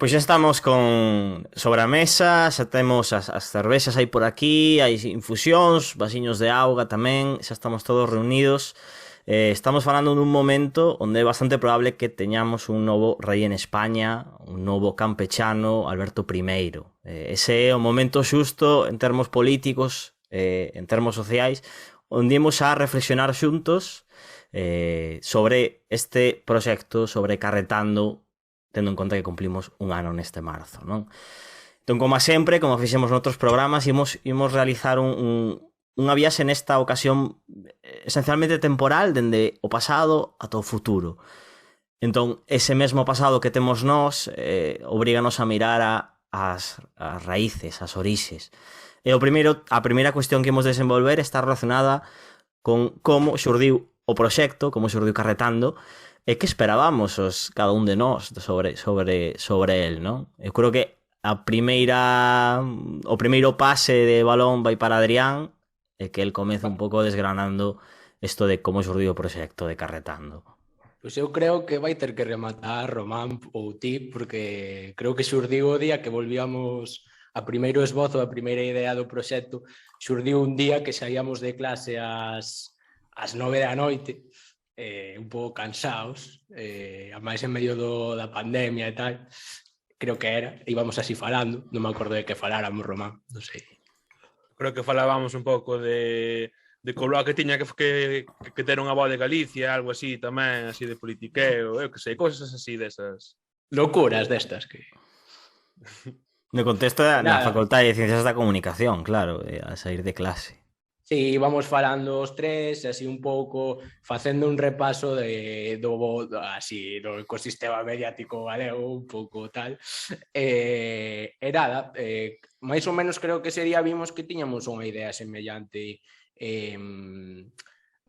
Pois xa estamos sobre a mesa, xa temos as cervexas aí por aquí, hai infusións, vasiños de auga tamén, xa estamos todos reunidos. Estamos falando dun momento onde é bastante probable que teñamos un novo rei en España, un novo campechano, Alberto I. Ese é o momento xusto en termos políticos, en termos sociais, onde imos a reflexionar xuntos sobre este proxecto, sobre Carretando, tendo en conta que cumplimos un ano neste marzo, non? Entón, como sempre, como fixemos noutros programas, imos realizar unha viaxe nesta ocasión esencialmente temporal, dende o pasado ata o futuro. Entón, ese mesmo pasado que temos nós obríganos a mirar as raíces, as orixes. E a primeira cuestión que imos desenvolver está relacionada con como xurdiu o proxecto, como xurdiu Carretando, e que esperábamos cada un de nós sobre el, non? Eu creo que o primeiro pase de balón vai para Adrián e que el comeza un pouco desgranando isto de como xurdiu o proxecto de Carretando. Pois eu creo que vai ter que rematar Román ou ti, porque creo que xurdiu o día que volvíamos a primeiro esbozo, a primeira idea do proxecto, xurdiu un día que saíamos de clase ás 9 da noite, un pouco cansados, a máis en medio da pandemia e tal, creo que era, íbamos así falando, non me acordo de que faláramos, Román, non sei. Creo que falábamos un pouco de Colua que tiña que ter unha voz de Galicia, algo así tamén, así de politiqueo, eu que sei, cousas así desas. Locuras destas que... No contexto da Facultade de Ciencias da Comunicación, claro, a sair de clase. Sí, íbamos falando os tres, así un pouco, facendo un repaso do ecosistema mediático galego, un pouco tal. E nada, máis ou menos creo que ese día vimos que tiñamos unha idea semellante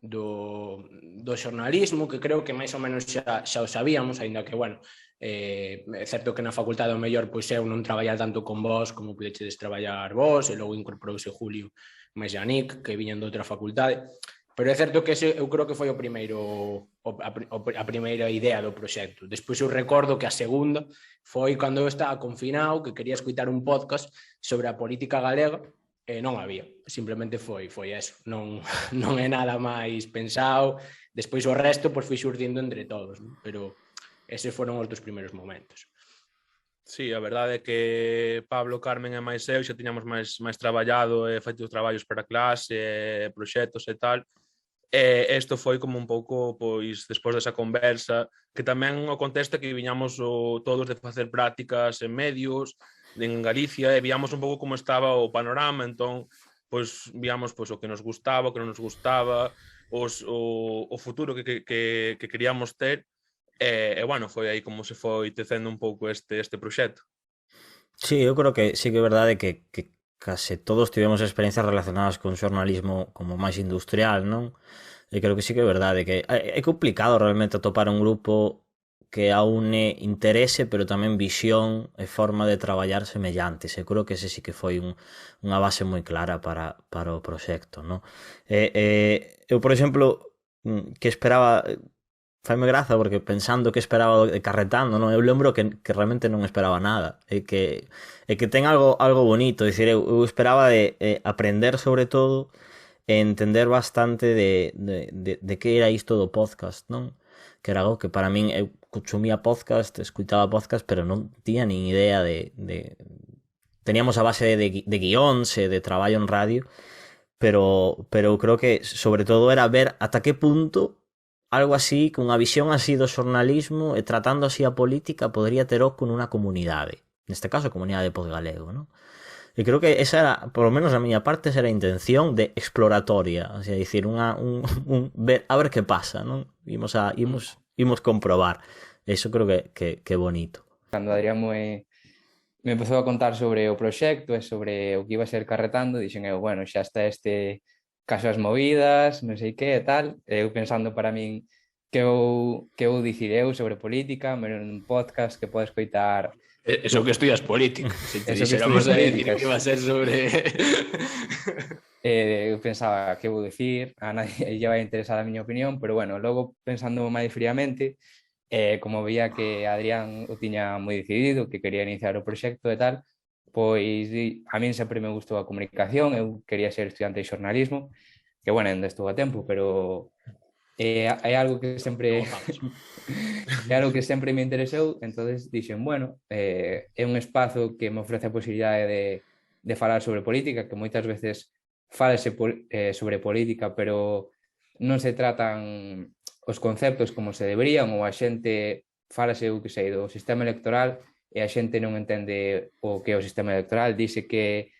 do xornalismo, que creo que máis ou menos xa o sabíamos, aínda que, bueno, é certo que na facultade o mellor pois eu non traballar tanto con vos como pudechedes traballar vos, e logo incorporouse Julio máis Yannick, que viñan de outra facultade, pero é certo que ese, eu creo que foi a primeira idea do proxecto. Despois eu recordo que a segunda foi cando eu estaba confinado, que quería escutar un podcast sobre a política galega, e non había, simplemente foi eso, non é nada máis pensado. Despois o resto pois foi xurdindo entre todos, non? Pero eses foron os dos primeiros momentos. Sí, a verdade é que Pablo, Carmen e máis eu xa tiñamos máis traballado e feito traballos para clase, proxectos e tal, e isto foi como un pouco, pois, despois desa conversa, que tamén o contexto que viñamos todos de facer prácticas en medios, en Galicia, e víamos un pouco como estaba o panorama, entón, pois, víamos pois, o que nos gustaba, o que non nos gustaba, o futuro que queríamos ter. E bueno, foi aí como se foi tecendo un pouco este proxecto. Sí, eu creo que sí que é verdade que case todos tivemos experiencias relacionadas con xornalismo como máis industrial, non? E creo que sí que é verdade que é complicado realmente atopar un grupo que aúne interese, pero tamén visión e forma de traballar semellantes. Eu creo que ese sí que foi unha base moi clara para o proxecto, non? Eu, por exemplo, que esperaba... Faime graza porque pensando que esperaba de Carretando, non? Eu lembro que realmente non esperaba nada. E que ten algo bonito. Dicir, eu esperaba de aprender sobre todo e entender bastante de que era isto do podcast, non? Que era algo que para min, eu consumía podcast, escuitaba podcast, pero non tiña nin idea de... Teníamos a base de guións e de traballo en radio, pero eu creo que sobre todo era ver ata que punto algo así, cunha visión así do xornalismo e tratando así a política podría ter oco nunha comunidade, neste caso a comunidade de Podgalego, non? E creo que esa era, por lo menos a miña parte, esa era a intención de exploratoria, o sea, dicir, ver, a ver que pasa, non? Imos comprobar. Eso creo que é bonito. Cando Adrián me empezou a contar sobre o proxecto e sobre o que iba a ser Carretando, dixen eu, bueno, xa está este caso as movidas, non sei que e tal, eu pensando para min que eu dicir eu sobre política, pero un podcast que pode escoitar... Eso que estudias política, se te dixéramos aí que iba a ser sobre... Eu pensaba que vou dicir, a nadie lle vai interesar a miña opinión, pero bueno, logo pensando máis fríamente, como veía que Adrián o tiña moi decidido, que quería iniciar o proxecto e tal, pois a min sempre me gustou a comunicación, eu quería ser estudiante de xornalismo, que, bueno, ainda estou a tempo, pero é algo que sempre é algo que sempre me interesou, entonces dixen, bueno, é un espazo que me ofrece a posibilidade de falar sobre política, que moitas veces falase sobre política, pero non se tratan os conceptos como se deberían, ou a xente falase, eu que sei, do sistema electoral e a xente non entende o que é o sistema electoral, dice que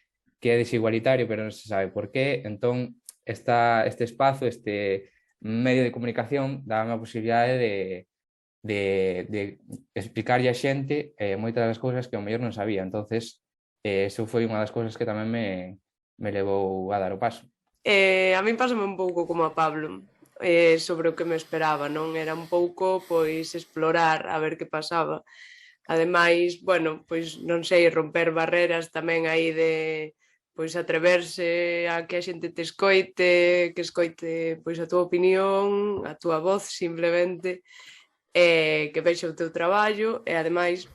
é desigualitario, pero non se sabe por qué. Entón, este espazo, este medio de comunicación, dá a posibilidade de explicarlle a xente moitas das cousas que ao mellor non sabía. Entonces, eso foi unha das cousas que tamén me levou a dar o paso. A min pásame un pouco como a Pablo, sobre o que me esperaba, non? Era un pouco, pois, explorar a ver que pasaba. Ademais, bueno, pois, non sei, romper barreras tamén aí de, pois, atreverse a que a xente te escoite, que escoite, pois, a túa opinión, a túa voz, simplemente, que vexa o teu traballo, e ademais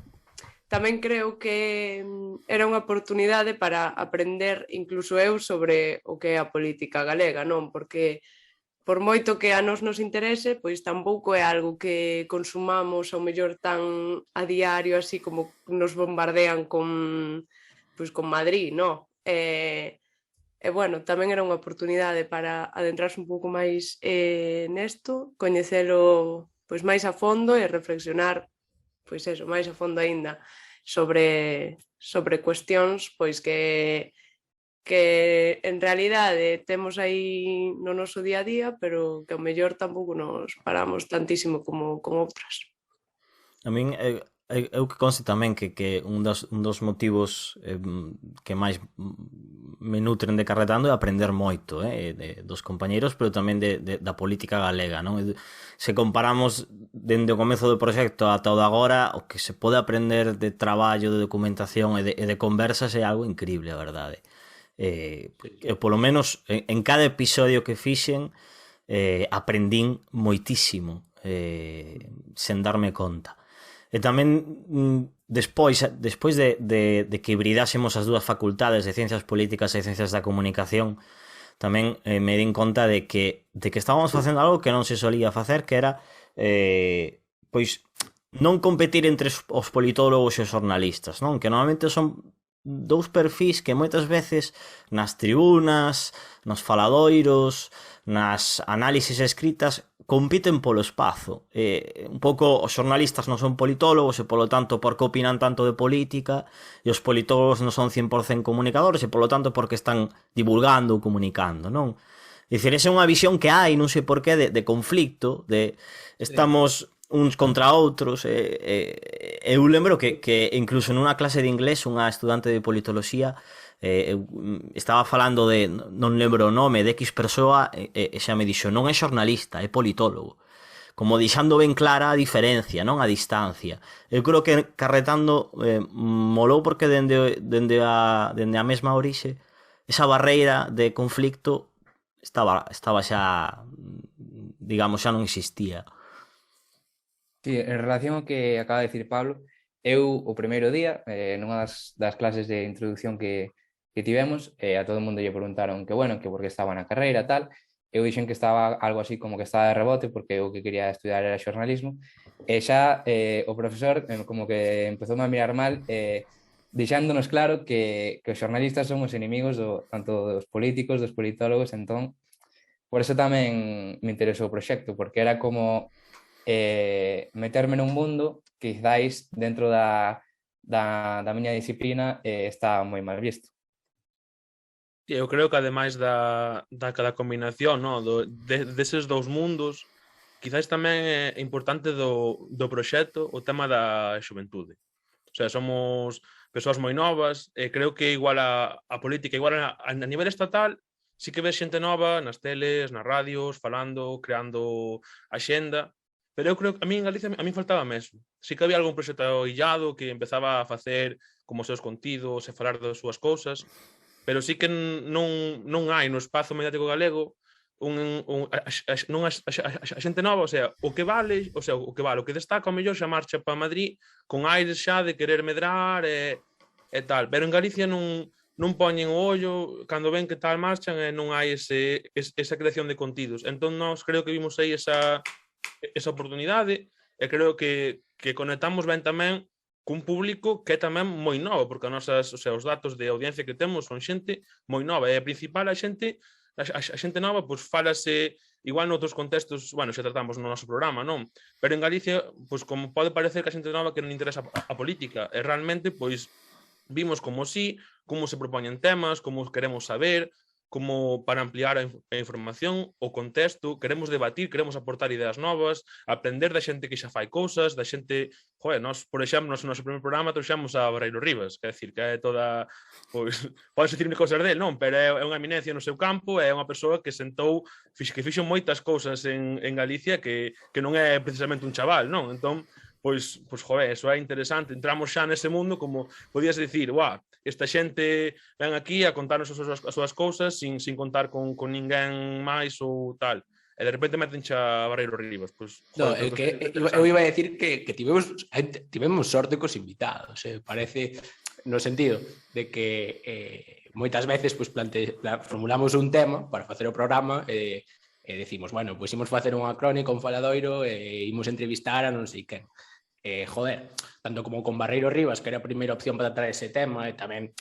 tamén creo que era unha oportunidade para aprender incluso eu sobre o que é a política galega, non? Porque por moito que a nós nos interese, pois tampouco é algo que consumamos ao mellor tan a diario, así como nos bombardean pois, con Madrid, non? E bueno, tamén era unha oportunidade para adentrarse un pouco máis nesto, coñecelo pois máis a fondo e reflexionar pois eso, máis a fondo aínda sobre cuestións pois que en realidade temos aí no noso día a día, pero que ao mellor tampouco nos paramos tantísimo como con outras. A min eu que conste tamén que un dos motivos que máis me nutren de Carretando é aprender moito dos compañeiros, pero tamén da política galega, non? Se comparamos dende o comezo do proxecto ata o de agora, o que se pode aprender de traballo, de documentación e de conversas é algo increíble, a verdade. Eu, polo menos, en cada episodio que fixen aprendín moitísimo sen darme conta. E tamén despois de que hibridásemos as dúas facultades de Ciencias Políticas e Ciencias da Comunicación, tamén me din conta de que estábamos facendo algo que non se solía facer, que era pois non competir entre os politólogos e os xornalistas, non? Que normalmente son dous perfís que moitas veces nas tribunas, nos faladoiros, nas análisis escritas compiten polo espazo. Un pouco os xornalistas non son politólogos e polo tanto porque opinan tanto de política, e os politólogos non son 100% comunicadores e polo tanto porque están divulgando ou comunicando, non? Dicir, esa é unha visión que hai, non sei por qué, de conflicto, de estamos uns contra outros. Eu lembro que incluso nunha clase de inglés unha estudante de politoloxía estaba falando de, non lembro o nome, de X persoa e xa me dixo, non é xornalista, é politólogo, como deixando ben clara a diferencia, non a distancia. Eu creo que Carretando molou porque dende a mesma orixe esa barreira de conflicto estaba xa, digamos, xa non existía. Sí, en relación ao que acaba de dicir Pablo, eu o primeiro día, nunha das clases de introducción que tivemos, a todo o mundo lle preguntaron que, bueno, que por que estaba na carreira e tal. Eu dixen que estaba algo así como que estaba de rebote porque eu que quería estudiar era xornalismo, e xa o profesor como que empezou a mirar mal, deixándonos claro que os xornalistas son os inimigos tanto dos políticos, dos politólogos. Entón, por eso tamén me interesou o proxecto, porque era como meterme nun mundo que quizáis dentro da miña disciplina está moi mal visto. Eu creo que ademais da combinación, no, deses dous mundos, quizás tamén é importante do proxecto o tema da xuventude. O sea, somos persoas moi novas, e creo que igual a política, igual a nivel estatal, sí que ves xente nova nas teles, nas radios, falando, creando axenda, pero eu creo que a mí en Galicia a mí faltaba mesmo. Sí que había algún proxecto illado que empezaba a facer como os seus contidos e falar das súas cousas, pero sí que non hai no espazo mediático galego a xente nova, o sea, o que vale, o que destaca o mellor xa marcha para Madrid con aires xa de querer medrar e tal, pero en Galicia non poñen o ollo cando ven que tal marchan e non hai esa creación de contidos. Entón, nós creo que vimos aí esa oportunidade e creo que conectamos ben tamén cun público que é tamén moi novo, porque os datos de audiencia que temos son xente moi nova, e a principal a xente nova, pois fálase igual noutros contextos, bueno, xa tratamos no noso programa, non? Pero en Galicia, pois como pode parecer que a xente nova que non interesa a política, e realmente, pois, vimos como como se propoñen temas, como queremos saber, como para ampliar a información, o contexto, queremos debatir, queremos aportar ideas novas, aprender da xente que xa fai cousas, da xente, nós, por exemplo, no noso primer programa trouxemos a Barreiro Rivas, quer decir, que é toda, pois, podes dicirme cousas del, non, pero é unha eminencia no seu campo, é unha persoa que sentou, que fixo moitas cousas en Galicia que non é precisamente un chaval, non? Entón, pois, eso é interesante, entramos xa nese mundo como podías dicir, esta xente ven aquí a contarnos as súas cousas sin contar con ninguén máis ou tal, e de repente meten xa Barreiro Rivas, pois... No, eu iba a decir que tivemos sorte cos invitados, parece, no sentido de que moitas veces pois, formulamos un tema para facer o programa e decimos, bueno, pois imos facer unha crónica, un faladoiro e imos entrevistar a non sei quen. Tanto como con Barreiro Rivas, que era a primeira opción para tratar ese tema, e tamén,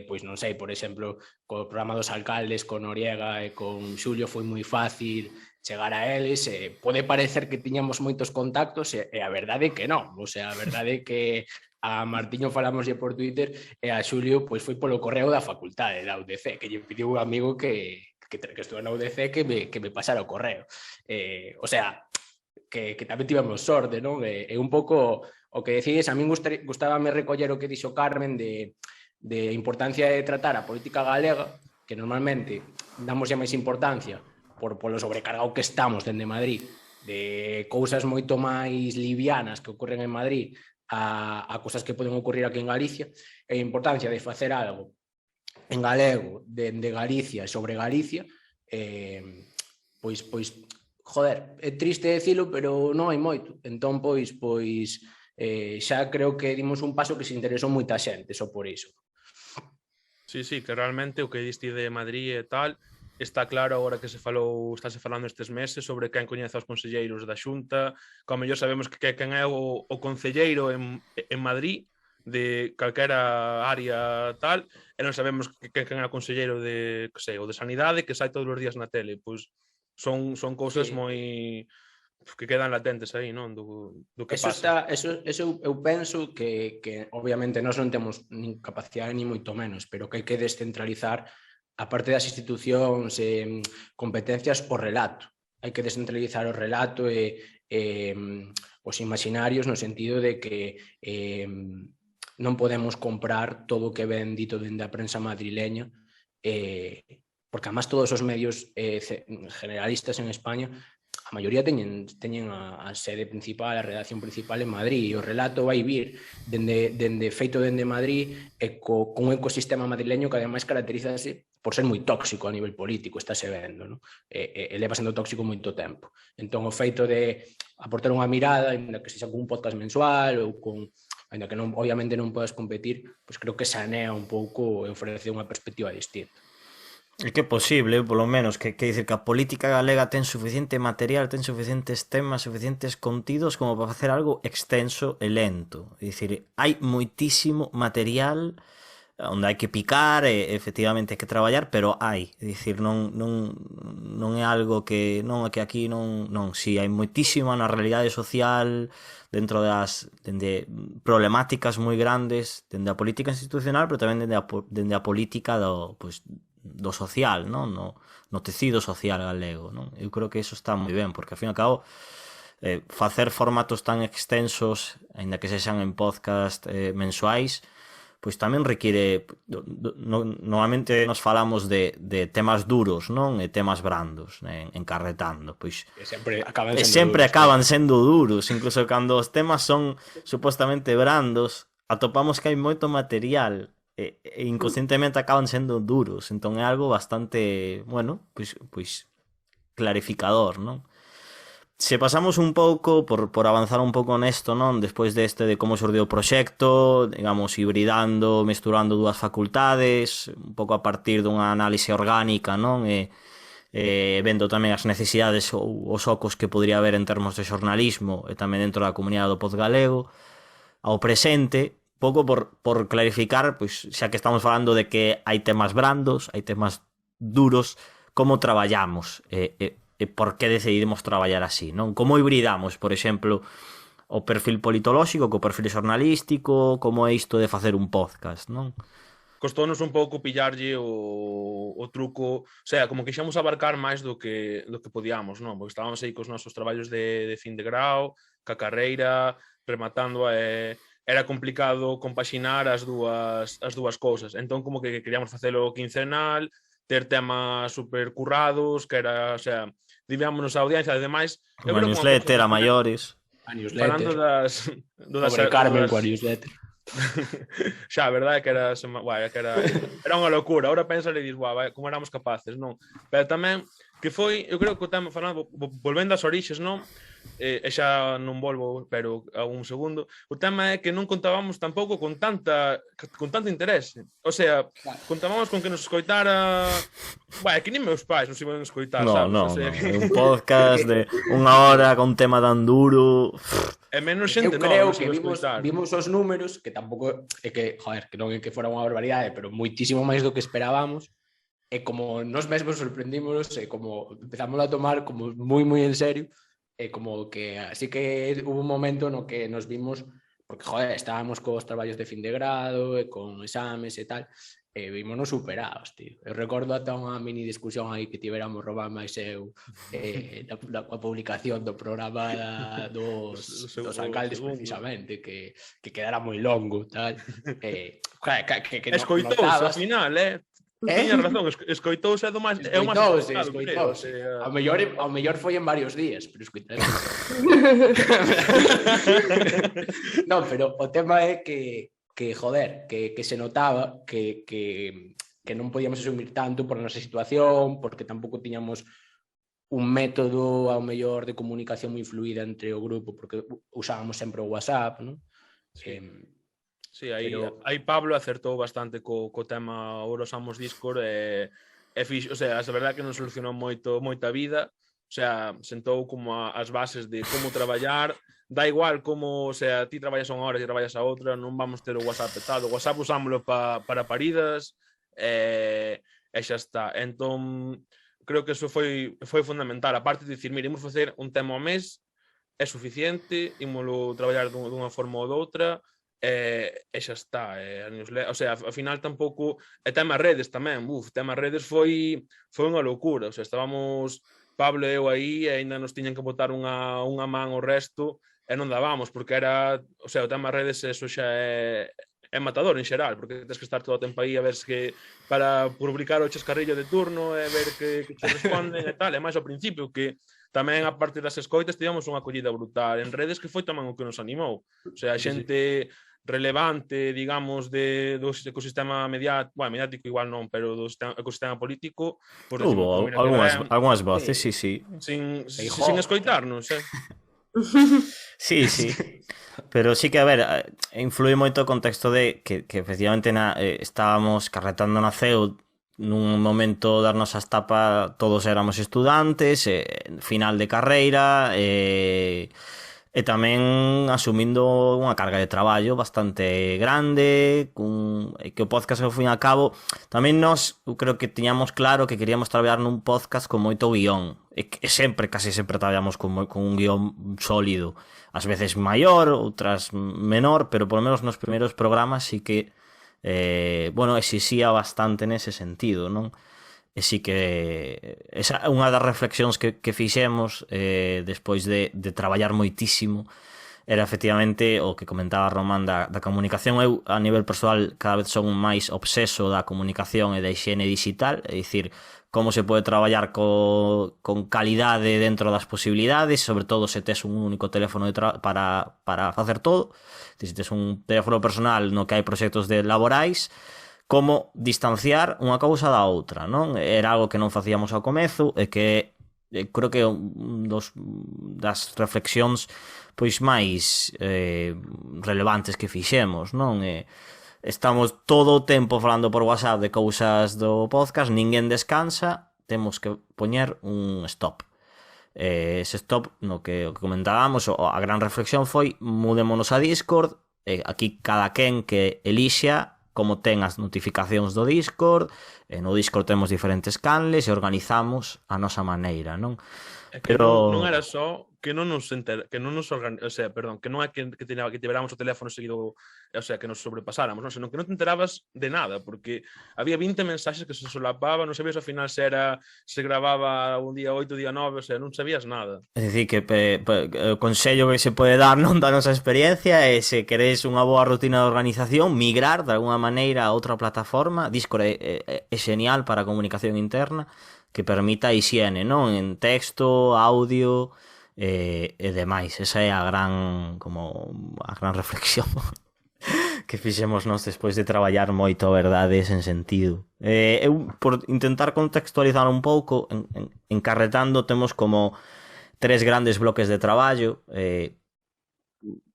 pois non sei, por exemplo, co programa dos alcaldes, con Noriega e con Xulio foi moi fácil chegar a eles, pode parecer que tiñamos moitos contactos, e a verdade é que non, o sea, a verdade é que a Martiño falámoslle por Twitter e a Xulio pois foi polo correo da facultade da UDC, que lle pediu un amigo que estuve na UDC que me pasara o correo. O sea, que tamén tivemos sorte, non? É un pouco o que decides, a min gustábame recoller o que dixo Carmen de importancia de tratar a política galega, que normalmente damos máis importancia polo sobrecargado que estamos dende Madrid, de cousas moito máis livianas que ocorren en Madrid a cousas que poden ocurrir aquí en Galicia, e a importancia de facer algo en galego dende Galicia e sobre Galicia, pois é triste dicilo, pero non hai moito. Entón, pois xa creo que dimos un paso que se interesou moita xente, só por iso. Sí, que realmente o que diste de Madrid e tal, está claro agora que estáse falando estes meses sobre quen coñece os conselleiros da Xunta, que ao mellor sabemos que quen é o concelleiro en Madrid, de calquera área tal, e non sabemos quen é o conselleiro de, o de Sanidade, que sai todos os días na tele, pois son cousas moi que quedan latentes aí, non? Do que pasa. Eso eu penso que obviamente nós non temos nin capacidade ni moito menos, pero que hai que descentralizar a parte das institucións e competencias o relato. Hai que descentralizar o relato e os imaginarios no sentido de que non podemos comprar todo o que ven dito dende a prensa madrileña, porque además todos os medios generalistas en España, a maioría teñen a sede principal, a redacción principal en Madrid, e o relato vai vir feito dende Madrid e con un ecosistema madrileño que ademais caracterízase por ser moi tóxico a nivel político, estáse vendo, non? E leva sendo tóxico moito tempo. Entón, o feito de aportar unha mirada, ainda que sexa con un podcast mensual ou ainda que obviamente non podes competir, pois creo que sanea un pouco e ofrece unha perspectiva distinta. É que é posible, polo menos, que dicir que a política galega ten suficiente material, ten suficientes temas, suficientes contidos como para facer algo extenso e lento. É dicir, hai moitísimo material onde hai que picar e efectivamente hai que traballar, pero hai, é dicir, non é algo que non é que aquí non, si hai moitísimo na realidade social dentro dende problemáticas moi grandes, dende a política institucional, pero tamén dende a política do social, non? No tecido social galego, non? Eu creo que eso está moi ben, porque ao fin e ao cabo facer formatos tan extensos, aínda que sexan en podcast mensuais, pois tamén require, normalmente nos falamos de temas duros, non? E temas brandos, encarretando, pois sempre acaban sendo duros, incluso cando os temas son supostamente brandos, atopamos que hai moito material e inconscientemente acaban sendo duros, entón é algo bastante, bueno, pois clarificador, non? Se pasamos un pouco, por avanzar un pouco nesto, non? Despois deste de como xurdiu o proxecto, digamos, hibridando, mesturando dúas facultades, un pouco a partir dunha análise orgánica, non? Vendo tamén as necesidades ou os ocos que podría haber en termos de xornalismo e tamén dentro da comunidade do podgalego, ao presente, pouco por clarificar, pois xa que estamos falando de que hai temas brandos, hai temas duros, como traballamos, e por que decidimos traballar así, non? Como hibridamos, por exemplo, o perfil politolóxico co perfil xornalístico, como é isto de facer un podcast, non? Costounos un pouco pillarlle o truco, o sea, como que quixemos abarcar máis do que podíamos, non? Porque estábamos aí cos nosos traballos de fin de grau, ca carreira, rematando era complicado compaxinar as dúas cousas. Entón, como que queríamos facelo quincenal, ter temas super currados, que era, o sea, divíamos a audiencia, ademais... Unha newsletter a maiores. A newsletter. Falando das Sobre Carmen coa newsletter. Xa, a verdade é que era unha locura. Ahora pensa e dis, como éramos capaces, non? Pero tamén, que foi, eu creo que o tema, falando, volvendo ás orixes, non? E xa non volvo, pero a un segundo. O tema é que non contábamos tampouco con tanto interese. O sea, contábamos con que nos escoitara... É que nin meus pais nos iban a escoitar, sabes? Non, o sea, un podcast de unha hora con un tema tan duro... E menos xente, eu creo non, que vimos os números, que tampouco é que, joder, que non é que fora unha barbaridade, pero moitísimo máis do que esperábamos, e como nos mesmos sorprendímonos, e como empezamos a tomar como moi en serio, e como que así que hubo un momento no que nos vimos, porque, joder, estábamos cos traballos de fin de grado, e con exames e tal, e vímonos superados, tío. Eu recordo ata unha mini discusión aí que tiveramos Román máis eu na publicación do programa dos alcaldes precisamente, que quedara moi longo, tal. Que escoitouse ao final, tiña razón, escoitouse é o máis escoitouse. Ao mellor foi en varios días, pero escoitouse. Non, pero o tema é que joder, que se notaba que non podíamos asumir tanto por a nosa situación, porque tampouco tiñamos un método ao mellor de comunicación moi fluida entre o grupo, porque usábamos sempre o WhatsApp, non? Sí, aí Pablo acertou bastante co tema, ahora usamos Discord e fixo, o sea, a verdade que non solucionou moita vida, o sea, sentou como as bases de como traballar. Da igual como, o sea, ti traballas unha hora e traballas a outra, non vamos ter o WhatsApp petado. O WhatsApp usámoslo para paridas e xa está. Entón, creo que eso foi fundamental. A parte de dicir, mira, imos facer un tema ao mes, é suficiente, ímolo traballar dunha forma ou doutra, e xa está. O sea, ao final tampouco... E tema redes tamén, tema redes foi unha locura. O sea, estábamos Pablo e eu aí e ainda nos tiñan que botar unha man ao resto e non dábamos, porque era, o sea, o tema redes, eso xa é matador en xeral, porque tens que estar todo o tempo aí a ver que para publicar o chascarrillo de turno e ver que te responden e tal, e máis ao principio, que tamén a parte das escoitas tivemos unha acollida brutal en redes, que foi tamén o que nos animou, o sea, a xente relevante, digamos, do ecosistema mediático igual non, pero do ecosistema político, por hubo algunhas voces, sí. Sin escoitarnos, Sí. Pero sí que, a ver, influi moito o contexto de que efectivamente estábamos carretando na CEU nun momento das nosas tapas, todos éramos estudantes, final de carreira, e tamén asumindo unha carga de traballo bastante grande, que o podcast ao fin e ao cabo tamén eu creo que tiñamos claro que queríamos traballar nun podcast con moito guión, e casi sempre traballamos con un guión sólido, ás veces maior, outras menor, pero polo menos nos primeiros programas sí que exixía bastante nese sentido, non? E sí que esa é unha das reflexións que fixemos despois de traballar moitísimo, era efectivamente o que comentaba Román da comunicación. Eu, a nivel persoal, cada vez son máis obseso da comunicación e da higiene digital, é dicir, como se pode traballar con calidade dentro das posibilidades, sobre todo se tes un único teléfono para facer todo, se tes un teléfono personal no que hai proxectos laborais, como distanciar unha cousa da outra, non? Era algo que non facíamos ao comezo e que creo que das reflexións pois máis relevantes que fixemos, non? Estamos todo o tempo falando por WhatsApp de cousas do podcast, ninguén descansa, temos que poñer un stop. Ese stop no que comentábamos, a gran reflexión foi mudémonos a Discord, aquí cada quen que elixa como ten as notificacións do Discord, no Discord temos diferentes canles e organizamos a nosa maneira, non? Pero non era só que non nos o sea, perdón, que non é que tiveramos o teléfono seguido, o sea, que nos sobrepasáramos, non, senón que non te enterabas de nada, porque había 20 mensaxes que se solapaban, non sabías ao final se gravaba un día 8, día 9, o sea, non sabías nada. É dicir, que o consello que se pode dar non da nosa experiencia é se queréis unha boa rutina de organización, migrar de alguna maneira a outra plataforma. Discord é genial para a comunicación interna, que permita a hixiene, non? En texto, audio e demais. Esa é a gran reflexión que fixemos nós despois de traballar moito, a verdade, sen sentido. Eu, por intentar contextualizar un pouco, en Carretando temos como 3 grandes bloques de traballo,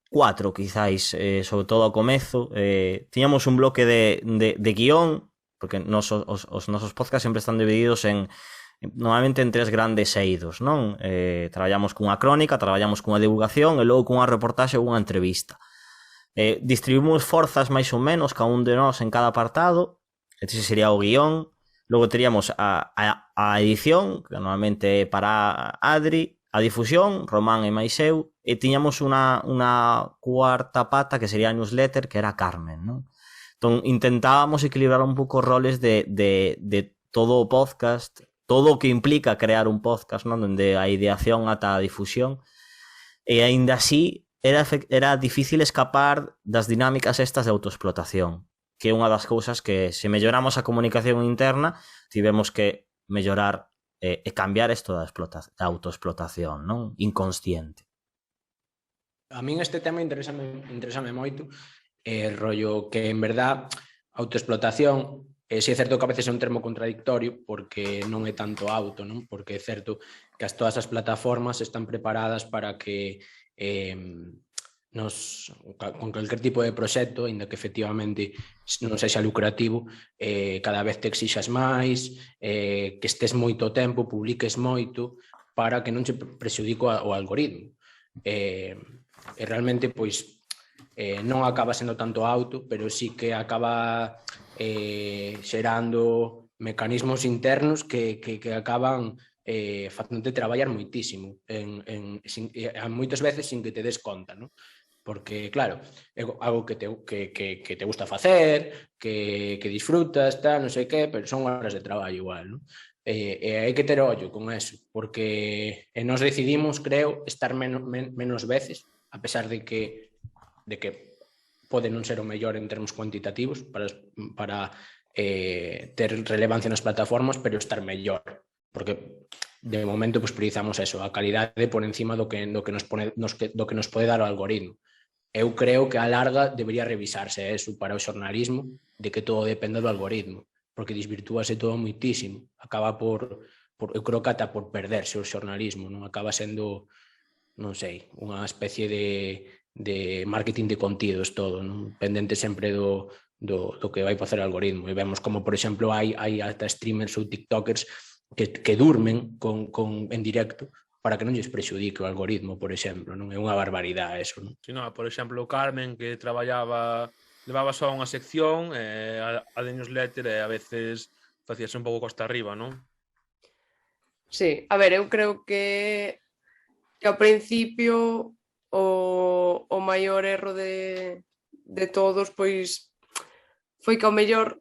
4 quizáis, sobre todo ao comezo. Tiñamos un bloque de guión, porque os nosos podcasts sempre están divididos normalmente en 3 grandes eidos, non? Traballamos cunha crónica, traballamos cunha divulgación e logo cunha reportaxe ou unha entrevista. Distribuímos forzas máis ou menos cada un de nós en cada apartado. Este sería o guión. Logo teríamos a edición, que normalmente é para Adri, a difusión, Román e máis eu, e tiñamos unha cuarta pata que sería a newsletter, que era Carmen, non? Entón, intentábamos equilibrar un pouco os roles de todo o podcast, todo o que implica crear un podcast, non? Dende a ideación ata a difusión, e aínda así era difícil escapar das dinámicas estas de autoexplotación, que é unha das cousas que, se melloramos a comunicación interna, tivemos que mellorar e cambiar isto da autoexplotación, non? Inconsciente. A min este tema interésame moito, rollo que en verdad autoexplotación, si é certo que a veces é un termo contradictorio porque non é tanto auto, non? Porque é certo que todas as plataformas están preparadas para que con calquer tipo de proxecto, ainda que efectivamente non sexa lucrativo, cada vez te exixas máis, que estés moito tempo, publiques moito, para que non se prexudique o algoritmo. E realmente, pois, non acaba sendo tanto auto, pero sí que acaba xerando mecanismos internos que acaban facéndote traballar moitísimo, moitas veces sin que te des conta, non? Porque, claro, é algo que te gusta facer, que disfrutas, non sei que, pero son horas de traballo igual, non? E hai que ter ollo con eso, porque nos decidimos, creo, estar menos veces, a pesar de que pode non ser o mellor en termos cuantitativos para ter relevancia nas plataformas, pero estar mellor, porque de momento pues priorizamos eso, a calidade por encima do que nos pode dar o algoritmo. Eu creo que a larga debería revisarse eso para o xornalismo, de que todo dependa do algoritmo, porque desvirtúase todo moitísimo, acaba eu creo que ata por perderse o xornalismo, non? Acaba sendo, non sei, unha especie de marketing de contidos todo, non? Pendente sempre do que vai facer o algoritmo, e vemos como, por exemplo, hai ata streamers ou tiktokers que durmen en directo para que non lles prexudique o algoritmo, por exemplo, non? É unha barbaridade eso, non? Si, non, por exemplo, Carmen, que levaba só unha sección, a de newsletter, e a veces facíase un pouco costa arriba, non? Sí, a ver, eu creo que ao principio o maior erro de todos, pois, foi que ao mellor,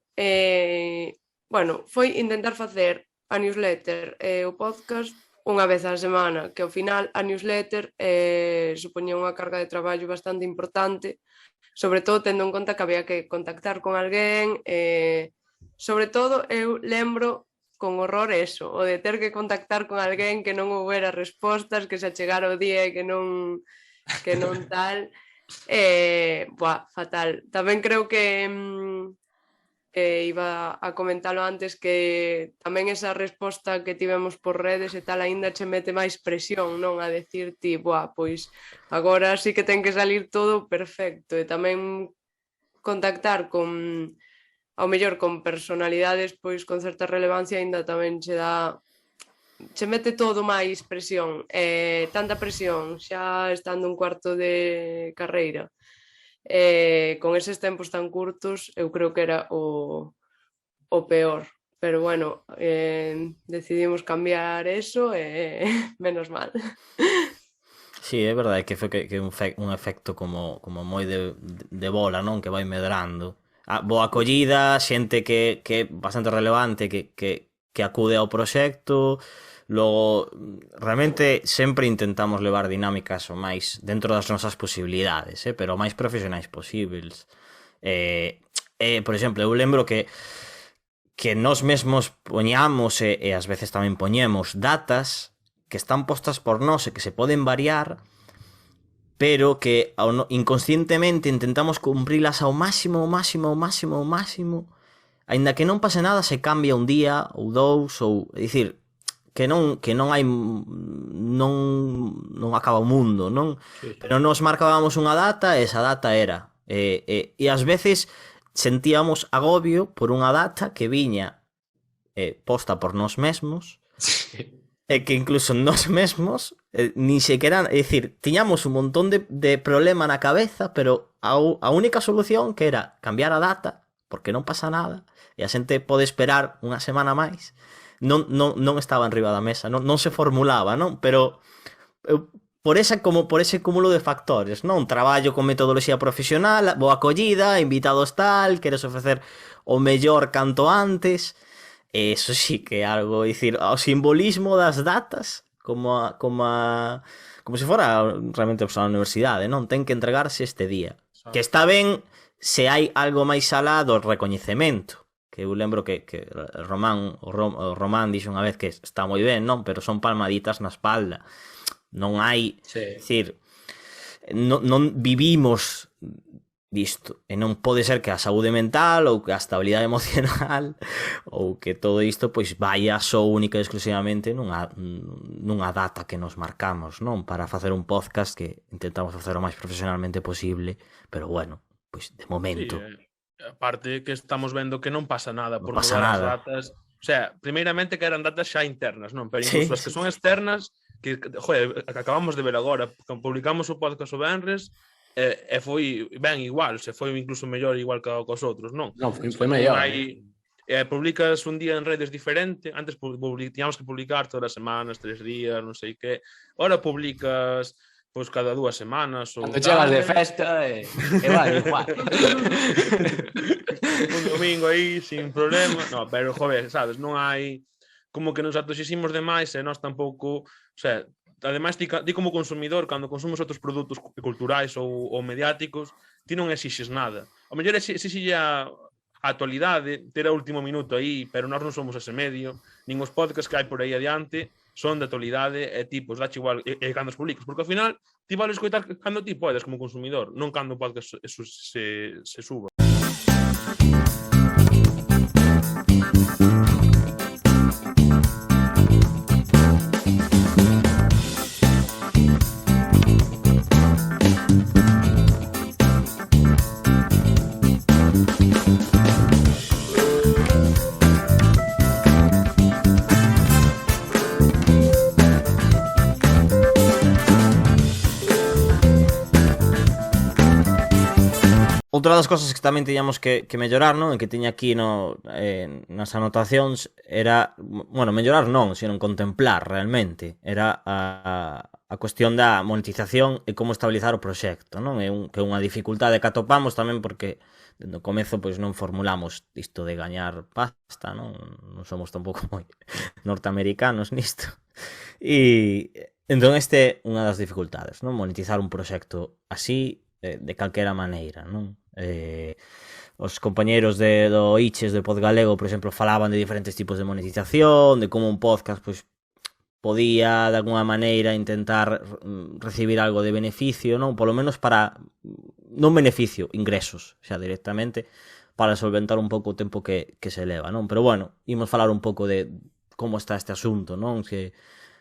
foi intentar facer a newsletter e o podcast unha vez á semana, que ao final a newsletter supoñía unha carga de traballo bastante importante, sobre todo tendo en conta que había que contactar con alguén, sobre todo eu lembro con horror eso, o de ter que contactar con alguén que non houbera respostas, que se achegara o día e que non tal, fatal. Tamén creo que iba a comentalo antes, que tamén esa resposta que tivemos por redes e tal aínda che mete máis presión, non? A decir ti, buah, pois agora sí que ten que salir todo perfecto, e tamén contactar con, ao mellor, con personalidades pois con certa relevancia aínda tamén che mete todo máis presión, tanta presión xa estando un cuarto de carreira, con eses tempos tan curtos, eu creo que era o peor. Pero bueno, decidimos cambiar eso e menos mal. Sí, é verdade que foi que un efecto como moi de bola, non? Que vai medrando. Boa acollida, xente que é bastante relevante, que acude ao proxecto. Logo, realmente sempre intentamos levar dinámicas o máis dentro das nosas posibilidades, pero o máis profesionais posibles. Por exemplo, eu lembro que nós mesmos poñamos e ás veces tamén poñemos datas que están postas por nós e que se poden variar, pero que inconscientemente intentamos cumprilas ao máximo, aínda que non pase nada se cambia un día ou dous, ou é dicir, que non hai non acaba o mundo, non? Sí. Pero nos marcábamos unha data e esa data era e ás veces sentíamos agobio por unha data que viña posta por nós mesmos. Sí. E que incluso nós mesmos ni sequera, é dicir, tiñamos un montón de problema na cabeza, pero a única solución que era cambiar a data, porque non pasa nada e a xente pode esperar unha semana máis, non estaba enriba da mesa, non se formulaba, non? Pero por ese cúmulo de factores, non? Traballo con metodoloxía profesional, boa acollida, invitados tal, queres ofrecer o mellor canto antes. Eso sí que é algo, dicir, o simbolismo das datas como se fora realmente a universidade, non? Ten que entregarse este día. Que está ben se hai algo máis alá do recoñecemento, que eu lembro que o Román dixo unha vez que está moi ben, non? Pero son palmaditas na espalda. Non hai, dicir, non vivimos disto, e non pode ser que a saúde mental ou que a estabilidade emocional ou que todo isto pois vaya só única e exclusivamente nunha data que nos marcamos, non? Para facer un podcast que intentamos facer o máis profesionalmente posible, pero bueno, pois de momento. Sí, aparte que estamos vendo que non pasa nada por mudar as datas. O sea, primeiramente que eran datas xa internas, non? Pero incluso as que son externas, que, joder, acabamos de ver agora, publicamos o podcast o venres, e foi ben igual, se foi incluso mellor igual que os outros, non? Non, foi mellor. Publicas un día en redes diferente, antes tiñamos que publicar todas as semanas, 3 días, non sei que. Ahora publicas pois cada 2 semanas ou cando chegas de festa e vai igual. Un domingo aí sin problema. No, pero joder, sabes, non hai como que nos atoxiximos demais e nós tampouco, o sea, ademais, ti como consumidor, cando consumes outros produtos culturais ou mediáticos, ti non exixes nada. O mellor exixille a actualidade, ter o último minuto aí, pero nós non somos ese medio, nin os podcasts que hai por aí adiante son de actualidade, e ti, pois, dache igual cando os publicas, porque ao final ti vale escoitar cando ti podes como consumidor, non cando o podcast se suba. Outra das cosas que tamén tiñamos que mellorar, non? E que tiña aquí nas anotacións era, bueno, mellorar non, sino contemplar realmente. Era a cuestión da monetización e como estabilizar o proxecto, non? Que é unha dificultade que atopamos tamén porque dende o comezo pois non formulamos isto de gañar pasta, non? Non somos tampouco moi norteamericanos nisto. E entón este é unha das dificultades, non? Monetizar un proxecto así de calquera maneira, non? Os compañeiros do Iches, do Pod Galego, por exemplo, falaban de diferentes tipos de monetización, de como un podcast pois podía de alguna maneira intentar recibir algo de beneficio, non? Polo menos para non beneficio, ingresos, xa directamente para solventar un pouco o tempo que se leva, non? Pero bueno, imos falar un pouco de como está este asunto, non? Que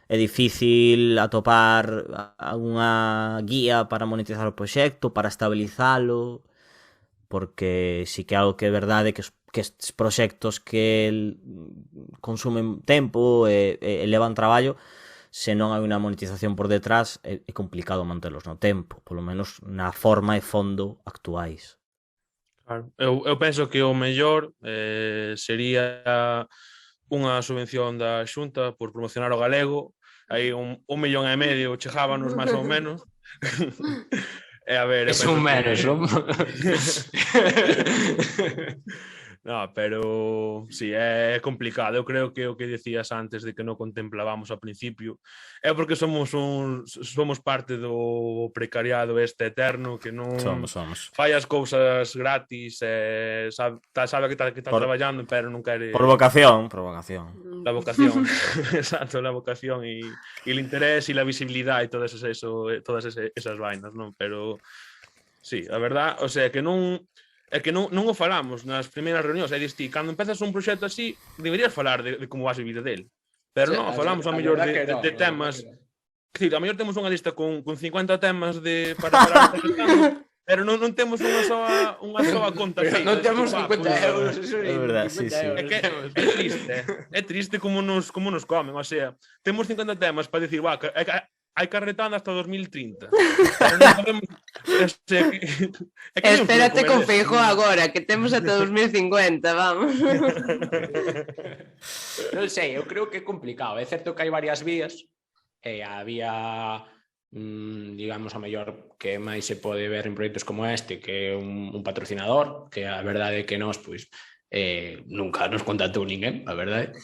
é difícil atopar algunha guía para monetizar o proxecto, para estabilizalo, porque sí que é algo que é verdade que estes proxectos que consumen tempo e levan traballo, se non hai unha monetización por detrás, é complicado mantelos no tempo, polo menos na forma e fondo actuais. Claro. Eu penso que o mellor sería unha subvención da Xunta por promocionar o galego, aí 1,5 millón chegábanos máis ou menos. E a ver, es un menos, non? No, pero sí, é complicado. Eu creo que o que decías antes de que non contemplábamos ao principio é porque somos parte do precariado este eterno que non fai as cousas gratis, sabe que está traballando, pero non quere... Por vocación. La vocación, exacto, la vocación e el interés e la visibilidad e todas esas vainas, non? Pero sí, a verdad, o sea, que non... É que non o falamos nas primeiras reunións. É dicir, cando empezas un proxecto así, deberías falar de como vas vivir dele. Pero non, falamos a mellor de temas. Que a mellor temos unha lista con 50 temas para pero non temos unha soa conta. Non temos 50 euros, eso é verdade, sí. É triste como nos comen, o sea, temos 50 temas para dicir, hai carretando hasta 2030. Pero non sabemos... Espérate con Feijóo agora, que temos ata 2050, vamos. Non sei, eu creo que é complicado. É certo que hai varias vías. Había, digamos, a mellor que máis se pode ver en proxectos como este, que é un patrocinador, que a verdade é que nós, pois, nunca nos contactou ninguén, a verdade.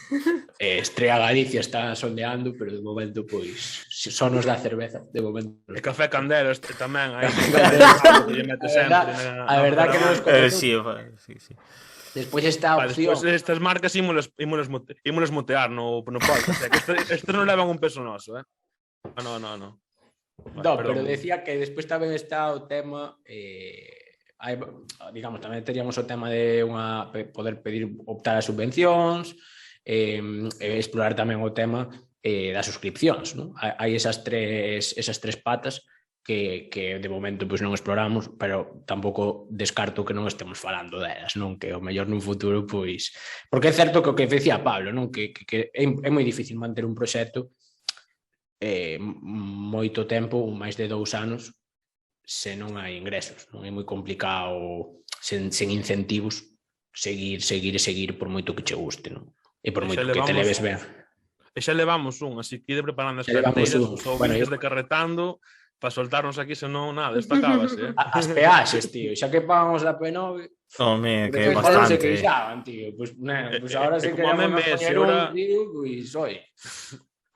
Estrella Galicia está sondeando, pero de momento, pois, só nos dá cerveza, de momento. E Café Candela tamén, aí. A verdade que nos contactou. Sí. Despois está a opción. Despois estas marcas ímolas motear no podcast. Estes non levan un peso noso, No. No, pero decía que despois tamén está o tema... digamos, tamén teríamos o tema de poder optar a subvencións, explorar tamén o tema das suscripcións, non? Hai esas tres patas que de momento pois non exploramos, pero tampouco descarto que non estemos falando delas, non? Que o mellor nun futuro, pois... Porque é certo que o que decía Pablo, non? Que é moi difícil manter un proxecto moito tempo, máis de 2 anos, se non hai ingresos, non é moi complicado sen incentivos seguir por moito que che guste, non? E por moito que te leves ben. E xa levamos así que ir preparando as carteiras, os ouvintes de Carretando, para soltarnos aquí, senón nada, isto acabase. As peaxes, tío, xa que pagamos da P9... Home, que bastante. Se queixaban, tío, pois agora se queremos poñer un, tío, pois, oi...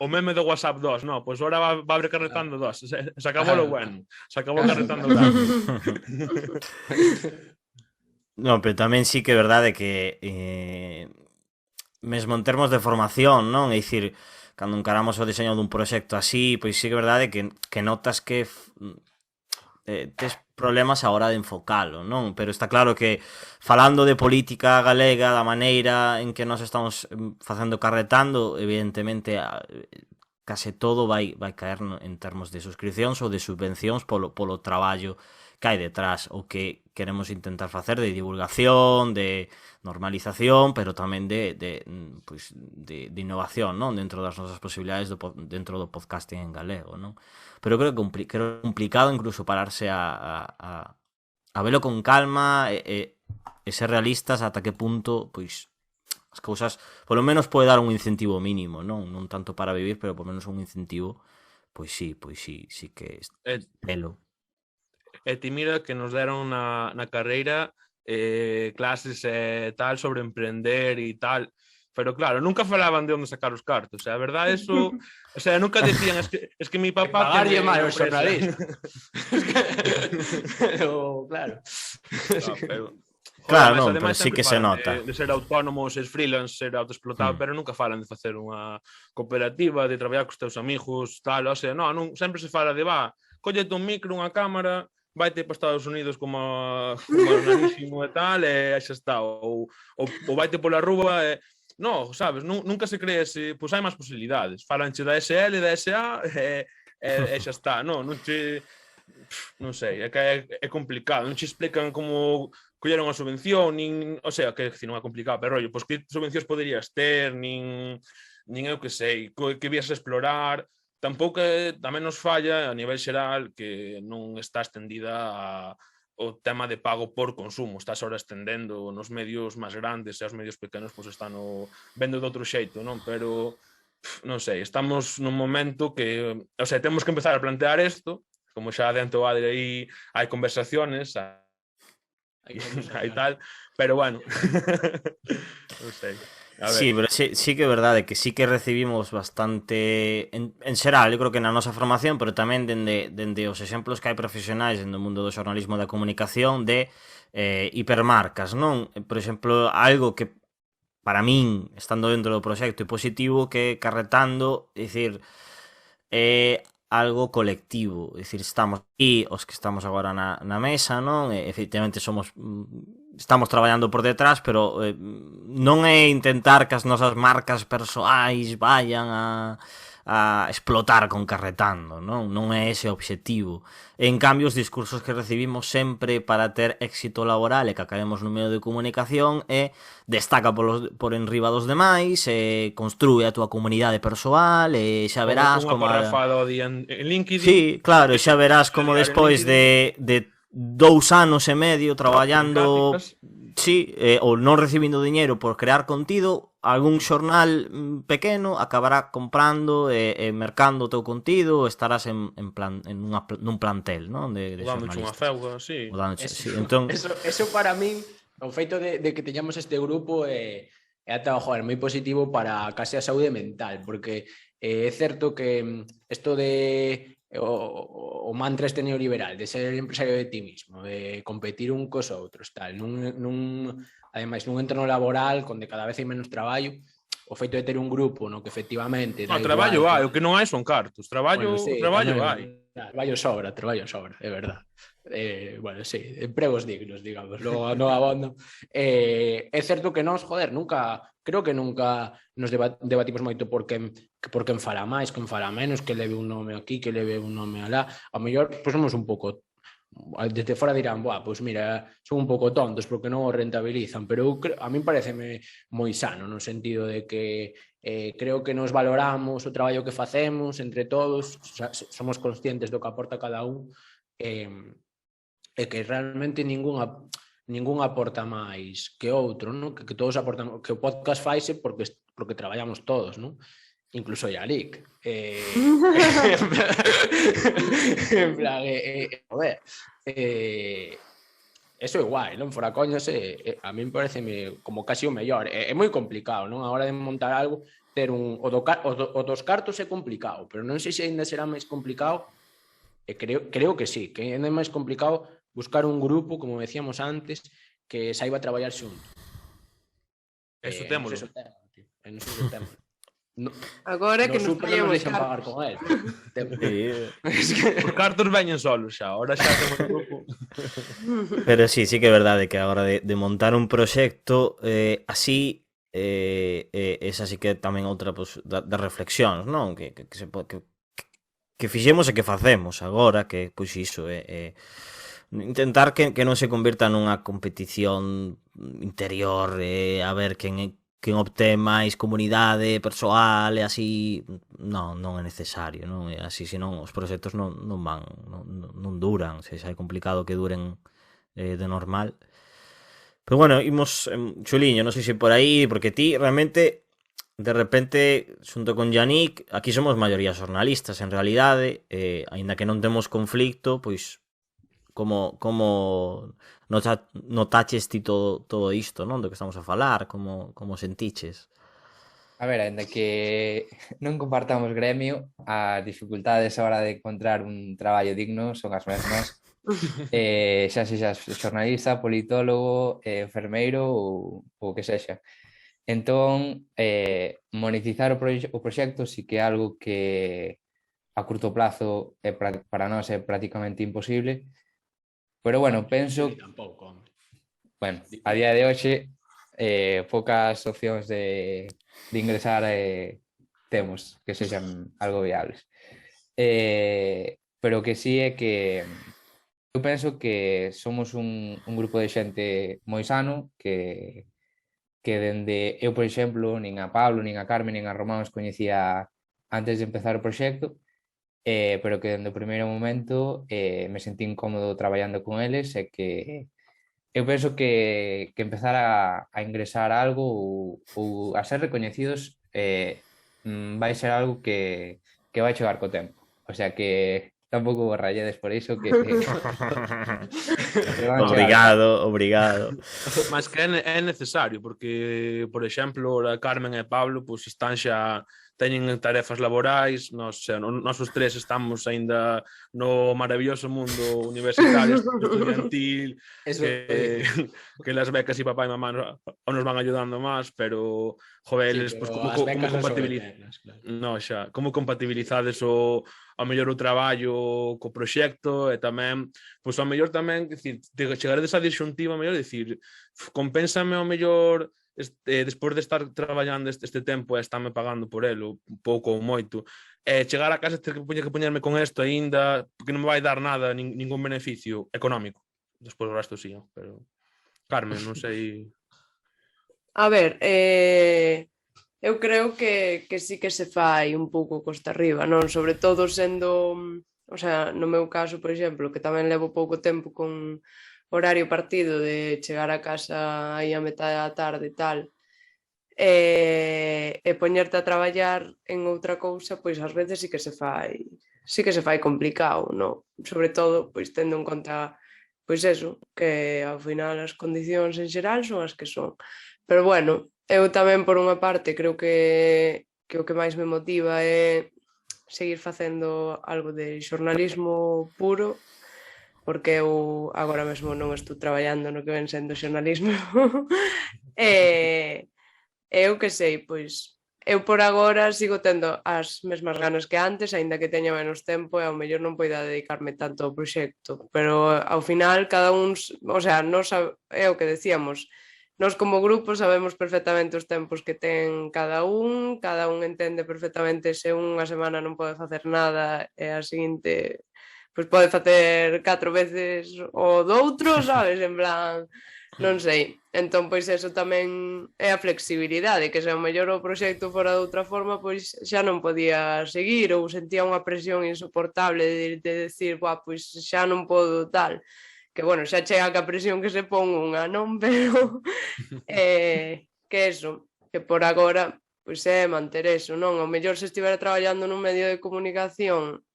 O meme do WhatsApp 2, no, pois ahora va a abrir Carretando 2. Se acabou lo bueno. Se acabou Carretando 2. No, pero tamén sí que é verdade que mesmo en termos de formación, non? É dicir, cando encaramos o diseño dun proxecto así, pois sí que é verdade que notas que tes problemas a hora de enfocalo, non? Pero está claro que falando de política galega, da maneira en que nós estamos facendo Carretando, evidentemente case todo vai caer en termos de suscripcións ou de subvencións polo traballo que hai detrás, o que queremos intentar facer de divulgación, de normalización, pero tamén de innovación, non? Dentro das nosas posibilidades dentro do podcasting en galego, non? Pero creo que é complicado incluso pararse a velo con calma e ser realistas ata que punto, pois, as cousas, polo menos pode dar un incentivo mínimo, non tanto para vivir, pero polo menos un incentivo, pois sí que velo. E ti mira que nos deron na carreira clases e tal sobre emprender e tal, pero claro, nunca falaban de onde sacar os cartos, a verdade eso, o sea, nunca decían es que mi papá pagarlle mal os xornalistas. Pero claro. Claro, non, pero sí que se nota. De ser autónomo, ser freelance, ser autoexplotado, pero nunca falan de facer unha cooperativa, de traballar cos teus amigos, tal, o sea, non, sempre se fala de, collete un micro, unha cámara, vaite para Estados Unidos como nanísimo e tal, e xa está. Ou vaite pola rúa e... No, sabes, nunca se cree pois hai máis posibilidades. Falanche da SL, da SA e xa está. Non sei, é que é complicado. Non che explican como coller unha subvención, nin... O sea, que non é complicado, pero rollo, pois que subvencións poderías ter, nin eu que sei, que vías a explorar... Tampouco tamén nos falla a nivel xeral que non está estendida o tema de pago por consumo. Estás ahora estendendo nos medios máis grandes e os medios pequenos pois están vendo de outro xeito, non? Pero, non sei, estamos nun momento que... O sea, temos que empezar a plantear isto, como xa adiantou Adri aí, hai conversaciones, hai tal, pero bueno, non sei. Sí, pero sí que é verdade que sí que recibimos bastante en xeral, eu creo que na nosa formación, pero tamén dende os exemplos que hai profesionais no mundo do xornalismo da comunicación de hipermarcas, non? Por exemplo, algo que para min, estando dentro do proxecto, é positivo que carretando, é dicir, algo colectivo, é dicir, estamos aquí os que estamos agora na mesa, non? E, efectivamente estamos traballando por detrás, pero non é intentar que as nosas marcas persoais vayan a explotar con carretando, non é ese o obxectivo. En cambio, os discursos que recibimos sempre para ter éxito laboral e que acabemos no medio de comunicación é destaca por enriba dos demais, construe a túa comunidade persoal, e xa verás como... Unha parrafada o día en LinkedIn. Sí, claro, xa verás como despois de 2 anos e medio traballando, sí, ou non recibindo diñeiro por crear contido, algún xornal pequeno acabará comprando e mercando o teu contido, estarás nun plantel, non? De dándoche unha feuga, sí. Entón... Eso para min, o feito de que teñamos este grupo é ata, joder, moi positivo para case a saúde mental, porque é certo que isto de o mantra este neoliberal de ser empresario de ti mismo, de competir un cos outros, tal, ademais nun entorno laboral onde cada vez hai menos traballo, o feito de ter un grupo no que efectivamente... No, traballo hai, o que non hai son cartos, traballo hai. Traballo sobra, é verdad. Bueno, sí, empregos dignos, digamos, no abondo. É certo que nós, joder, creo que nunca nos debatimos moito por quen fala máis, quen fala menos, que leve un nome aquí, que leve un nome alá. A mellor, pois somos un pouco... Desde fora dirán, pois mira, son un pouco tontos porque non o rentabilizan, pero a mí pareceme moi sano, no sentido de que creo que nos valoramos o traballo que facemos entre todos, somos conscientes do que aporta cada un, e que realmente ningún aporta máis que outro, non? Que todos aportan, que o podcast faise porque traballamos todos, non? Incluso Yalik. En plan, joder, eso é guai, non? Fora coñas, a mí me parece como casi o mellor. É moi complicado, non? A hora de montar algo, ter o dos cartos é complicado, pero non sei se ainda será máis complicado, e creo que sí, que ainda é máis complicado buscar un grupo, como decíamos antes, que saiba traballar xunto. Eso témolo. Agora que nos collemos deixan pagar con él. Os cartos veñen solos xa, ahora xa temos un grupo. Pero sí que é verdade que a hora de montar un proxecto así, esa sí que é tamén outra das reflexións, non? Que fixemos e que facemos agora, que pois iso intentar que non se convirta nunha competición interior, a ver quen obtén máis comunidade persoal e así, non é necesario, non é así, senón os proxectos non duran, se xa é complicado que duren de normal. Pero bueno, imos, Xuliño, non sei se por aí, porque ti realmente, de repente, xunto con Yannick, aquí somos maioría xornalistas, en realidade, aínda que non temos conflicto, pois como notaches ti todo isto, non? Do que estamos a falar, como sentiches? A ver, ainda que non compartamos gremio, as dificultades a hora de encontrar un traballo digno son as mesmas. Xa sexas xornalista, politólogo, enfermeiro ou o que sexa. Entón, monetizar o proxecto sí que é algo que a curto plazo para nós é prácticamente imposible, Pero bueno, penso, Tampouco, home. bueno, a día de hoxe poucas opcións de ingresar temos que sexan algo viables. Pero o que sí é que eu penso que somos un grupo de xente moi sano que dende eu, por exemplo, nin a Pablo, nin a Carmen, nin a Román os coñecía antes de empezar o proxecto, pero que dende o primeiro momento me sentí incómodo traballando con eles e que eu penso que empezar a ingresar a algo ou a ser recoñecidos vai ser algo que vai chegar co tempo. O sea que tampouco vos rayedes por iso que van chegar. Obrigado. Mas que é necesario, porque, por exemplo, a Carmen e Pablo pois están xa teñen tarefas laborais, nós os tres estamos aínda no maravilloso mundo universitario estudiantil, Eso, que las becas e papá e mamá nos van ayudando máis, pero joder, sí, pues, pero as becas non son eternas, claro. No, xa, como compatibilizades ao mellor o traballo co proxecto e tamén, pois ao mellor tamén, dicir, chegaredes a disxuntiva, ao mellor dicir, compénsame ao mellor despois de estar traballando este tempo e estarme pagando por ele, un pouco ou moito, chegar a casa ter que poñerme con isto aínda, porque non me vai dar nada, ningún beneficio económico. Despois o resto sí, pero Carmen, non sei... A ver, eu creo que sí que se fai un pouco costa arriba, non? Sobre todo sendo, o sea, no meu caso, por exemplo, que tamén levo pouco tempo con horario partido de chegar a casa aí a metade da tarde e tal, e poñerte a traballar en outra cousa, pois ás veces sí que se fai complicado, non? Sobre todo, pois tendo en conta, pois eso, que ao final as condicións en xeral son as que son. Pero bueno, eu tamén por unha parte creo que o que máis me motiva é seguir facendo algo de xornalismo puro, porque eu agora mesmo non estou traballando no que ven sendo xornalismo. Eu que sei, pois eu por agora sigo tendo as mesmas ganas que antes, aínda que teña menos tempo e ao mellor non poida dedicarme tanto ao proxecto, pero ao final cada un, o sea, é o que decíamos, nós como grupo sabemos perfectamente os tempos que ten cada un entende perfectamente se unha semana non pode facer nada e a seguinte pois pode facer 4 veces o doutro, sabes? En plan, non sei. Entón, pois eso tamén é a flexibilidade, que se ao mellor o proxecto fora de outra forma, pois xa non podía seguir ou sentía unha presión insoportable de decir, pois xa non podo tal. Que, bueno, xa chega que a presión que se pon unha, non? Pero que eso, que por agora pois é manter eso, non? Ao mellor se estivera traballando nun medio de comunicación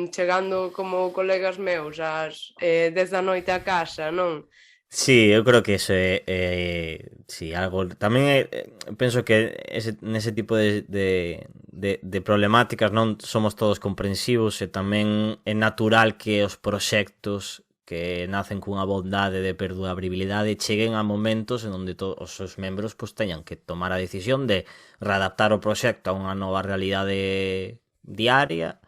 chegando como colegas meus ás 10 da noite a casa, non? Sí, eu creo que eso sí, algo tamén penso que nese tipo de problemáticas non somos todos comprensivos e tamén é natural que os proxectos que nacen cunha bondade de perdurabilidade cheguen a momentos en onde os seus membros pois teñan que tomar a decisión de readaptar o proxecto a unha nova realidade diaria,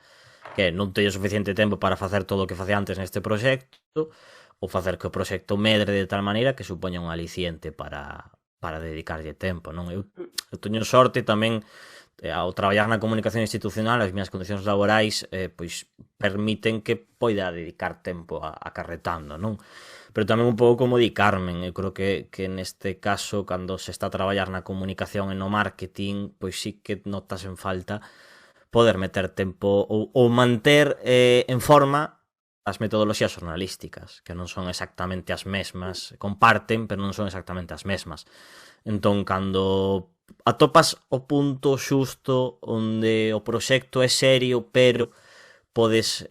que non teño suficiente tempo para facer todo o que facía antes neste proxecto, ou facer que o proxecto medre de tal maneira que supoña un aliciente para dedicarlle tempo, non? Eu teño sorte tamén ao traballar na comunicación institucional, as miñas condicións laborais pois permiten que poida dedicar tempo a carretando, non? Pero tamén un pouco como di Carmen, eu creo que neste caso, cando se está a traballar na comunicación e no marketing, pois sí que notas en falta poder meter tempo ou manter en forma as metodoloxías xornalísticas, que non son exactamente as mesmas, comparten, pero non son exactamente as mesmas. Entón, cando atopas o punto xusto onde o proxecto é serio, pero podes,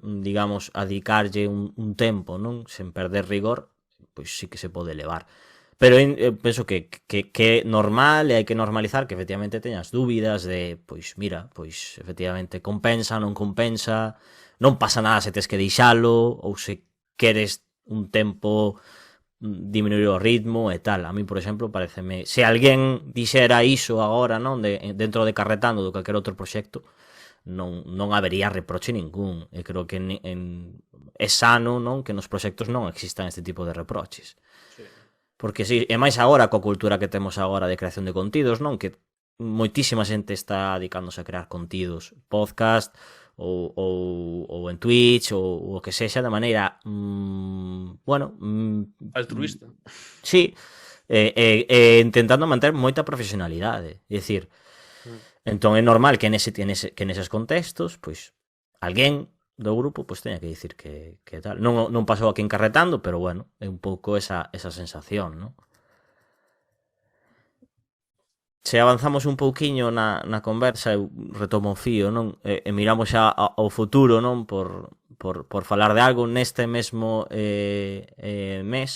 digamos, adicarlle un tempo, non? Sen perder rigor, pois sí que se pode levar. Pero eu penso que é normal e hai que normalizar que efectivamente teñas dúbidas de, pois mira, pois efectivamente compensa, non compensa, non pasa nada se tes que deixalo ou se queres un tempo diminuir o ritmo e tal. A mí, por exemplo, pareceme, se alguén dixera iso agora, non, dentro de Carretando do calquer outro proxecto, non habería reproche ningún. E creo que é sano, non, que nos proxectos non existan este tipo de reproches. Sí. Porque si, e máis agora coa cultura que temos agora de creación de contidos, non, que moitísima xente está dedicándose a crear contidos, podcast ou en Twitch ou o que sexa, de maneira Altruista. sí, intentando manter moita profesionalidade. É dicir, entón é normal que neses contextos, pois, alguén do grupo pois teña que dicir que tal. Non pasou aquí encarretando, pero bueno, é un pouco esa sensación, non? Se avanzamos un pouquiño na conversa, eu retomo o fío, non? E miramos xa ao futuro, non? Por falar de algo neste mesmo mes,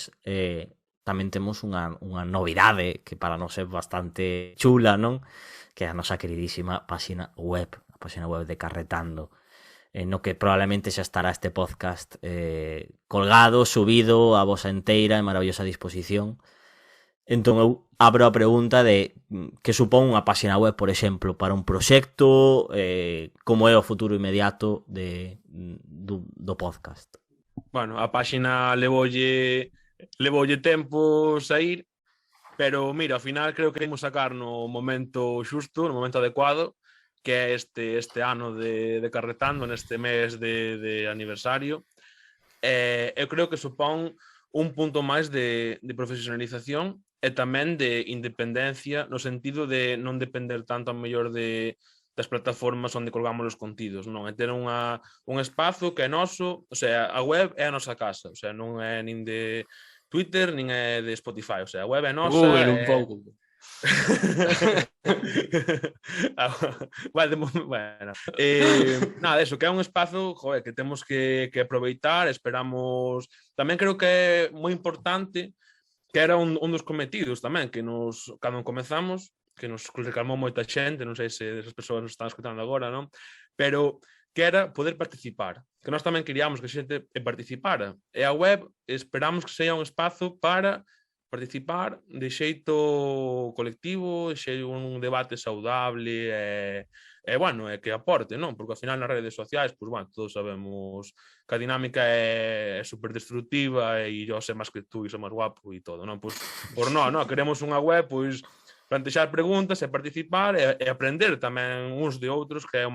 tamén temos unha novidade que para nós é bastante chula, non? Que é a nosa queridísima páxina web, a páxina web de Carretando, no que probablemente xa estará este podcast colgado, subido a vosa inteira e maravillosa disposición. Entón eu abro a pregunta de que supón unha páxina web, por exemplo, para un proxecto, como é o futuro inmediato do podcast. Bueno, a páxina levoulle tempo sair, pero mira, ao final creo que queremos sacar no momento xusto, no momento adecuado, que é este ano de Carretando, neste mes de aniversario. Eu creo que supón un punto máis de profesionalización e tamén de independencia, no sentido de non depender tanto a mellor das plataformas onde colgamos os contidos, non? É ter un espazo que é noso, o sea, a web é a nosa casa, o sea, non é nin de Twitter, nin é de Spotify, o sea, a web é nosa. Google un pouco. Bueno, nada, eso, que é un espazo, joder, que temos que aproveitar, esperamos. Tamén creo que é moi importante, que era un dos cometidos tamén, que cando comezamos, que nos reclamou moita xente, non sei se esas persoas nos están escutando agora, non? Pero que era poder participar, que nós tamén queríamos que a xente participara, e a web esperamos que sexa un espazo para participar de xeito colectivo, xe un debate saudable e bueno, que aporte, non? Porque ao final nas redes sociais, pois, bueno, todos sabemos que a dinámica é super destructiva e yo sei máis que tú e sou máis guapo e todo, non? Pois, por non, queremos unha web, pois, plantexar preguntas e participar e aprender tamén uns de outros, que é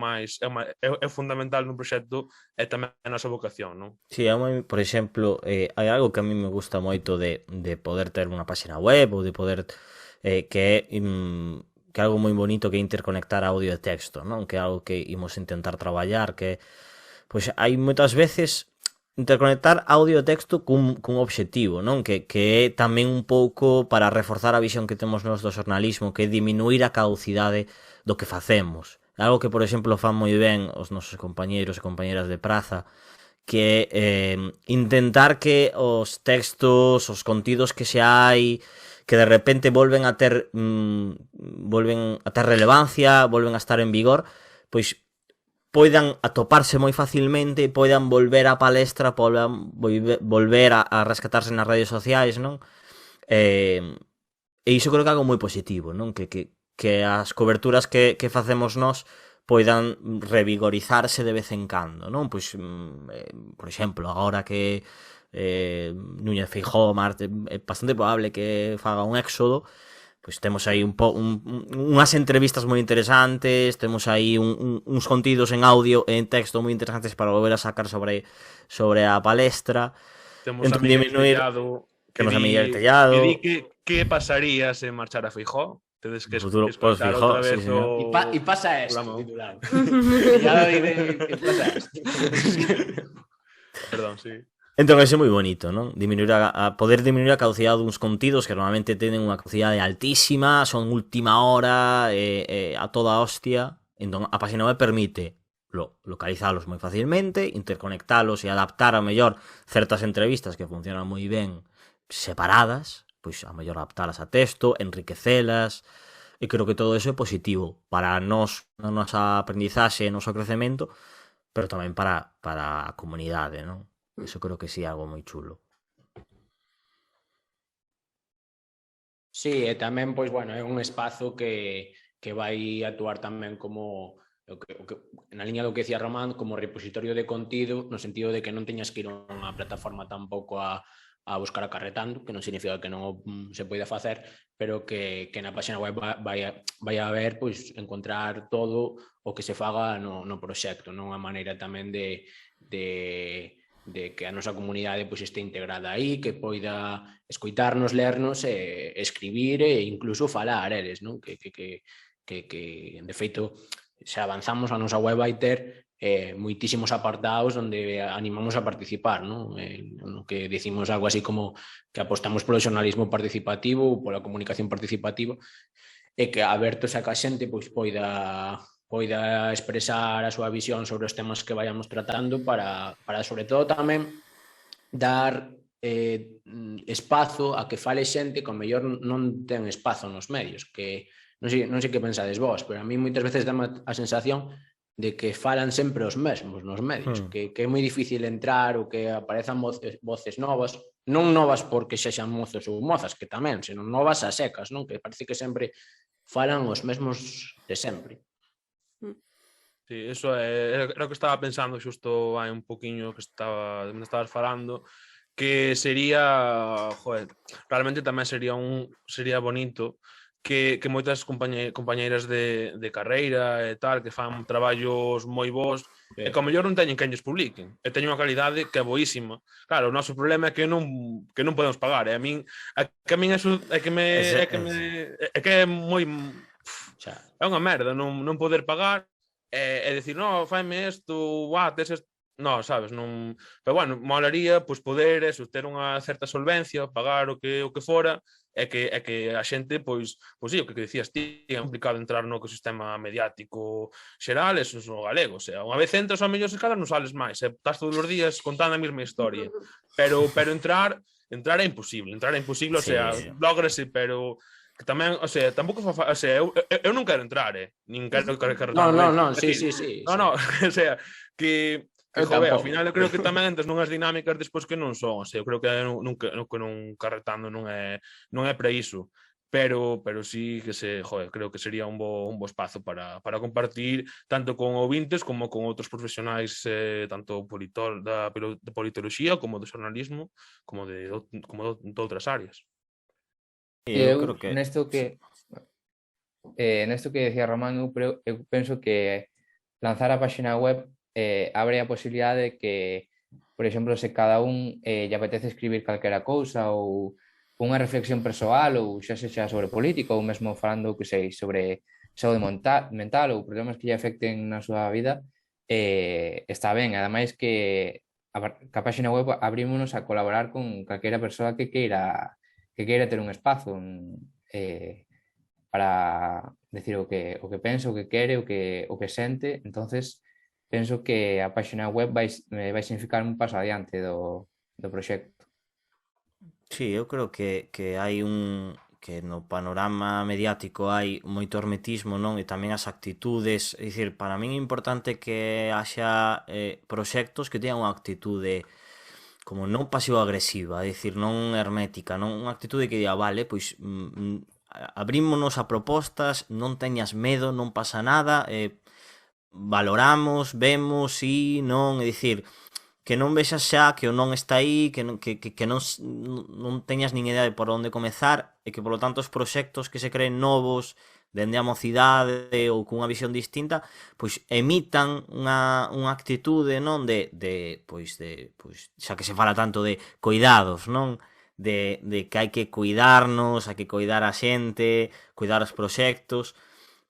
fundamental nun proxecto e tamén a nosa vocación, non? Sí, por exemplo, hai algo que a mí me gusta moito de poder ter unha páxina web ou de poder que é algo moi bonito, que é interconectar audio e texto, non? Que é algo que imos intentar traballar, que pois hai moitas veces interconectar audio e texto cun obxectivo, non? Que é tamén un pouco para reforzar a visión que temos nós do xornalismo, que é diminuir a caducidade do que facemos. É algo que, por exemplo, fan moi ben os nosos compañeiros e compañeras de praza, que é intentar que os textos, os contidos que xa hai, que de repente volven a ter relevancia, volven a estar en vigor, pois poidan atoparse moi facilmente, poidan volver á palestra, poidan volver a rescatarse nas redes sociais, non? E iso creo que é algo moi positivo, non? Que as coberturas que facemos nós poidan revigorizarse de vez en cando, non? Pois, por exemplo, agora que Núñez Feijóo é bastante probable que faga un éxodo, pois temos aí unhas entrevistas moi interesantes, temos aí uns contidos en audio e en texto moi interesantes para volver a sacar sobre a palestra. Temos a Miguel Tellado, que di que pasaría se marchara Feijóo. Tedes que futuro escoitar outra vez sí, E pasa esto, titular. Que pasa esto. Perdón, sí. Entón, é moi bonito, non? Poder diminuir a caducidade duns contidos que normalmente tenen unha caducidade altísima, son última hora, a toda hostia. Entón, a página web permite localizalos moi facilmente, interconectalos e adaptar a mellor certas entrevistas que funcionan moi ben separadas, pois a mellor adaptalas a texto, enriquecelas, e creo que todo eso é positivo para nós, a nosa aprendizaxe e o noso crecemento, pero tamén para a comunidade, non? Eso creo que sí é algo moi chulo. Sí, e tamén, pois, bueno, é un espazo que vai actuar tamén como na liña do que decía Román, como repositorio de contido, no sentido de que non teñas que ir a unha plataforma tampouco a buscar acarretando, que non significa que non se poida facer, pero que na página web vai a ver, pois, encontrar todo o que se faga no proxecto, non a maneira tamén de que a nosa comunidade pois este integrada aí, que poida escoitarnos, lernos, escribir e incluso falar eles, non? Que de feito, se avanzamos, a nosa web vai ter moitísimos apartados onde animamos a participar, non? No que decimos algo así como que apostamos polo xornalismo participativo ou pola comunicación participativa e que abertos a que a xente pois poida expresar a súa visión sobre os temas que vayamos tratando para sobre todo tamén dar espazo a que fale xente que ao mellor non ten espazo nos medios, que non sei que pensades vos, pero a mí moitas veces dá a sensación de que falan sempre os mesmos nos medios, que é moi difícil entrar ou que aparezan voces novas, non novas porque xexan mozos ou mozas, que tamén, senón novas a secas, non? Que parece que sempre falan os mesmos de sempre. Sí, eso é o que estaba pensando xusto hai un poquinho que me estabas falando, que sería, realmente tamén sería bonito que moitas compañeiras de carreira e tal, que fan traballos moi bons, e que ao mellor non teñen quen lles publiquen, e teñen unha calidade que é boísima. Claro, o noso problema é que non podemos pagar, e a min eso é que é moi... É unha merda non poder pagar e decir, no, faime isto, tes isto. No, sabes, non... Pero bueno, molaría pois poder ter unha certa solvencia, pagar o que fora, e que a xente, pois sí, o que decías ti, é complicado entrar no ecosistema mediático xeral, eso é o galego, o sea, unha vez entras ao mellor se cada non sales máis, estás todos os días contando a mesma historia, pero entrar é imposible, o sea, lógrase, pero que tamén, o sea, tampouco o sea, eu non quero entrar, nin quero Non, sí. No, o sea, que joder, ao final eu creo que tamén entras nunhas dinámicas despois que non son, o sea, eu creo que non carretando non é para iso, pero sí que creo que sería un bo espazo para compartir tanto con ouvintes como con outros profesionais, tanto da politoloxía como do xornalismo, como de outras áreas. Eu creo que nesto que decía Román, eu penso que lanzar a página web abre a posibilidade de que, por exemplo, se cada un lle apetece escribir calquera cousa ou unha reflexión persoal ou xa sexa sobre política ou mesmo falando, que sei, sobre saúde mental ou problemas que lle afecten na súa vida, está ben. Ademais que a página web abrímonos a colaborar con calquera persoa que queira ter un espazo para decir o que pensa, o que quere, o que sente. Entonces penso que a página web vai significar un paso adiante do proxecto. Sí, eu creo que hai que no panorama mediático hai moito hermetismo, non? E tamén as actitudes, é dicir, para min é importante que haxa proxectos que teñan unha actitude como non pasivo-agresiva, é dicir, non hermética, non unha actitude que diga, vale, pois abrímonos a propostas, non teñas medo, non pasa nada, valoramos, vemos, si, non, é dicir, que non vexas xa que o non está aí, que non teñas nin idea de por onde comezar, e que, polo tanto, os proxectos que se creen novos, dende a mocidade ou cunha visión distinta, pois emitan unha actitude, non, pois xa que se fala tanto de cuidados, non, de que hai que cuidarnos, hai que cuidar a xente, cuidar os proxectos.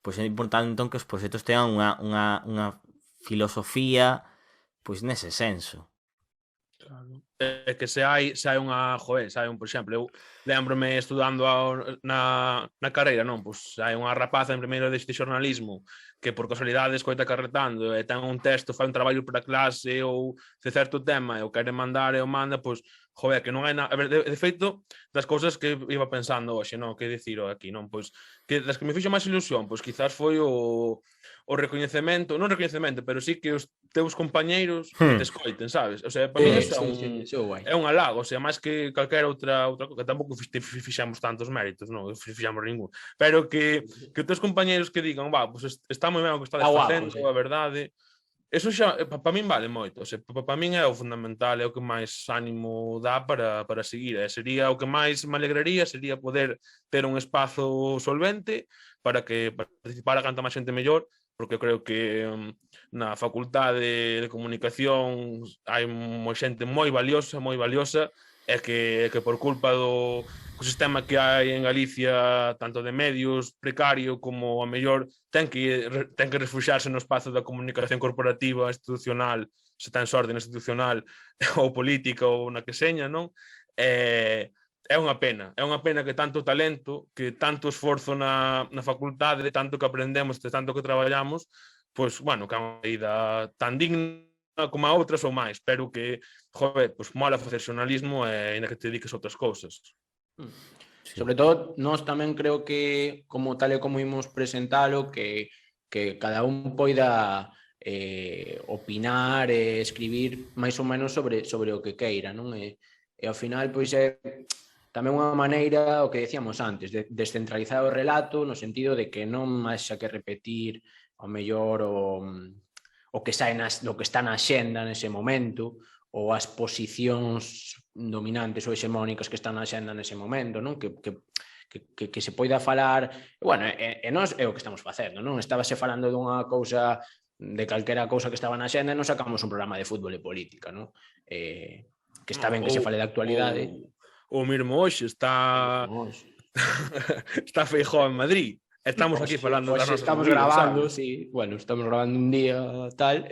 Pois é importante entón que os proxectos teñan unha filosofía pois nese senso. Claro. É que se hai por exemplo, eu lembrome estudando na carreira, non? Pois hai unha rapaza en primeiro de xornalismo que por casualidade escoita carretando e ten un texto, fai un traballo para clase ou de certo tema e o quere mandar e o manda, pois que non hai nada. A ver, de feito, das cousas que iba pensando hoxe, non? Que dicir aquí, non? Pois que das que me fixo máis ilusión, pois quizás foi o o recoñecemento, non recoñecemento, pero sí que os teus compañeiros te escoiten, sabes? O sea, para mí eso é un halago, o sea, máis que calquera outra que tampouco fixamos tantos méritos, non, fixamos ningún, pero que os teus compañeiros que digan, pues está moi ben o que estades facendo, a verdade, eso xa, para min vale moito, o sea, para min é o fundamental, é o que máis ánimo dá para seguir, sería o que máis me alegraría, sería poder ter un espazo solvente para que participara canta máis xente mellor, porque eu creo que na facultade de comunicación hai xente moi valiosa, e que por culpa do sistema que hai en Galicia, tanto de medios precario como a mellor ten que refuxiarse no espazo da comunicación corporativa, institucional, se ten sorte institucional ou política ou na que seña, non? É unha pena que tanto talento, que tanto esforzo na facultade, tanto que aprendemos, tanto que traballamos, pois, bueno, que é unha vida tan digna como a outras ou máis, pero que, joder, pois mola facer xornalismo e ainda que te dediques a outras cousas. Sí. Sobre todo, nós tamén creo que, como tal e como imos presentalo, que cada un poida opinar e escribir máis ou menos sobre o que queira, non? E ao final, pois é tamén unha maneira, o que decíamos antes, de descentralizar o relato no sentido de que non haxa que repetir ao mellor o que está na xenda nese momento ou as posicións dominantes ou hexemónicas que están na xenda nese momento, non? Que se poida falar, bueno, e nós é o que estamos facendo, non? Estábase falando dunha cousa, de calquera cousa que estaba na xenda e non sacamos un programa de fútbol e política, non? Que está ben que se fale de actualidade. O mesmo hoxe está Feijóo en Madrid. Estamos aquí falando das nosas estamos grabando, sí. Bueno, estamos grabando un día tal,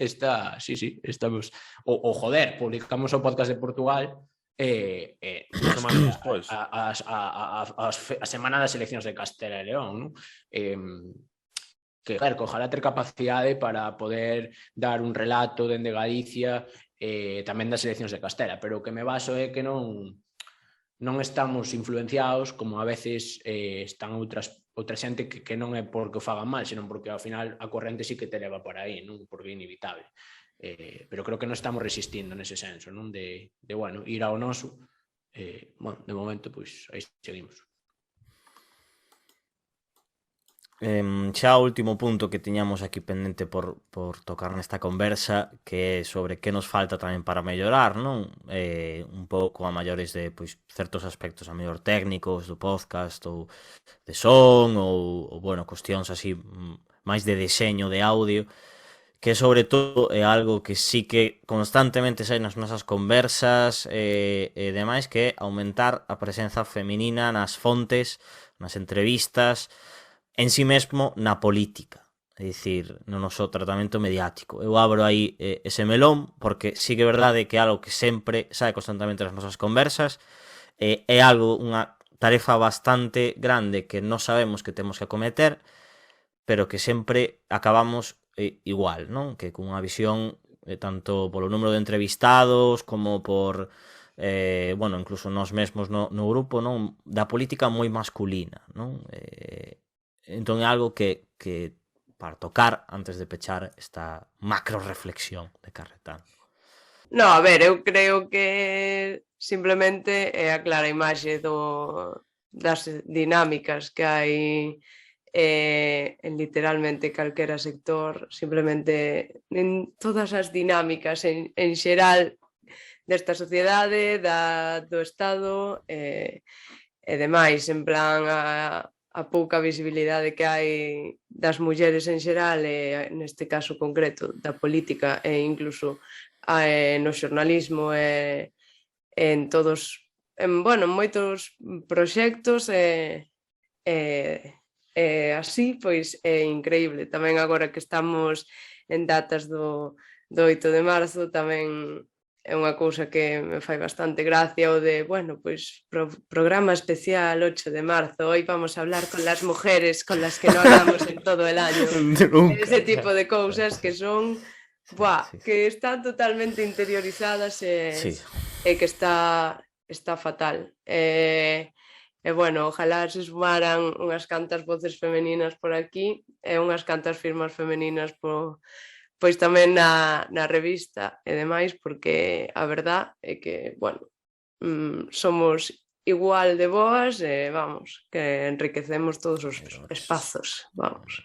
sí, estamos joder, publicamos o podcast de Portugal a semana das eleccións de Castela e León, non? Que, claro, ojalá ter capacidade para poder dar un relato dende Galicia tamén das eleccións de Castela, pero o que me baso é que non estamos influenciados como a veces están outra xente que non é porque o fagan mal, senón porque ao final a corrente sí que te leva por aí, non? Porque é inevitable. Pero creo que non estamos resistindo nese senso, non? De bueno, ir ao noso. Bueno, de momento, pois, aí seguimos. Xa o último punto que tiñamos aquí pendente por tocar nesta conversa, que é sobre que nos falta tamén para mellorar, non? Un pouco a maiores de certos aspectos a mellor técnicos do podcast ou de son ou bueno, cuestións así máis de deseño de audio, que sobre todo é algo que sí que constantemente sai nas nosas conversas e demais, que é aumentar a presenza feminina nas fontes, nas entrevistas, en sí mesmo na política, é dicir, no noso tratamento mediático. Eu abro aí ese melón, porque sí que é verdade que é algo que sempre sai constantemente nas nosas conversas, é algo, unha tarefa bastante grande que non sabemos que temos que acometer, pero que sempre acabamos igual, non? Que con unha visión tanto polo número de entrevistados como por bueno, incluso nós mesmos no grupo, non? Da política moi masculina, non? Entón é algo que para tocar antes de pechar esta macro reflexión de Carretán. No, a ver, eu creo que simplemente é a clara imaxe das dinámicas que hai en literalmente calquera sector, simplemente en todas as dinámicas en xeral desta sociedade, do Estado e demais, en plan a pouca visibilidade que hai das mulleres en xeral e neste caso concreto da política e incluso no xornalismo e en todos, bueno, en moitos proxectos así, pois é increíble. Tamén agora que estamos en datas do 8 de marzo, tamén é unha cousa que me fai bastante gracia o de, bueno, pois programa especial 8 de marzo, hoy vamos a hablar con las mujeres con las que no hablamos en todo el año. Ese tipo de cousas que son, que están totalmente interiorizadas e que está fatal. bueno, ojalá se sumaran unhas cantas voces femeninas por aquí e unhas cantas firmas femeninas pois tamén na revista e demais, porque a verdad é que, bueno, somos igual de boas e, vamos, que enriquecemos todos os espazos, vamos.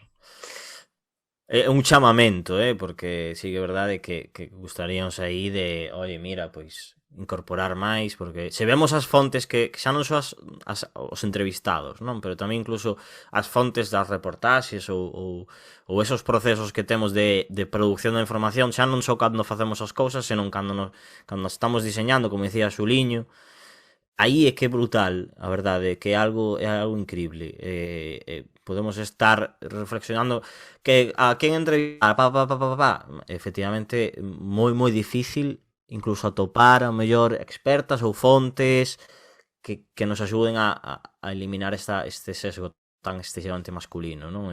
É un chamamento, porque sí que é verdade que gustaríamos aí de, oye, mira, pois incorporar máis, porque se vemos as fontes que xa non son os entrevistados, non? Pero tamén incluso as fontes das reportaxes ou esos procesos que temos de producción da información xa non só cando facemos as cousas, senón cando estamos diseñando, como decía Xuliño. Aí é que é brutal, a verdade, que é algo increíble. Podemos estar reflexionando que a quen entrevistar, efectivamente, moi difícil incluso atopar a mellor expertas ou fontes que nos axuden a eliminar este sesgo tan excesivamente masculino, non?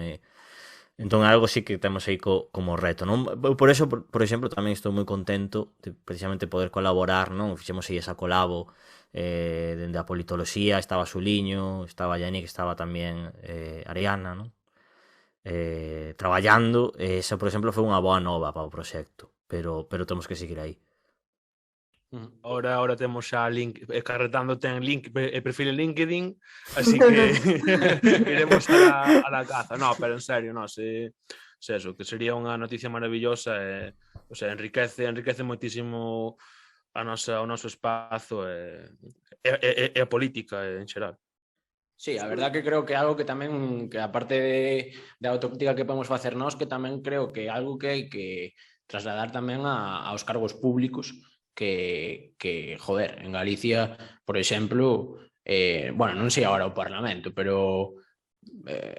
Entón algo sí que temos aí como reto, non? Por eso, por exemplo, tamén estou moi contento de precisamente poder colaborar, non? Fixemos aí esa colabo dende a politoloxía, estaba Xuliño, estaba Yannick, estaba tamén Ariana, non? Traballando, esa, por exemplo, foi unha boa nova para o proxecto, pero temos que seguir aí. Ahora temos xa link, Carretando ten link e perfil en LinkedIn, así que iremos a la caza. No, pero en serio, no, se eso, que sería unha noticia maravillosa, o sea, enriquece moitísimo o noso espazo e a política en xeral. Sí, a verdad que creo que algo que tamén, que aparte da autocrítica que podemos facer nós, que tamén creo que algo que hai que trasladar tamén aos cargos públicos, que joder, en Galicia, por exemplo, bueno, non sei agora o Parlamento, pero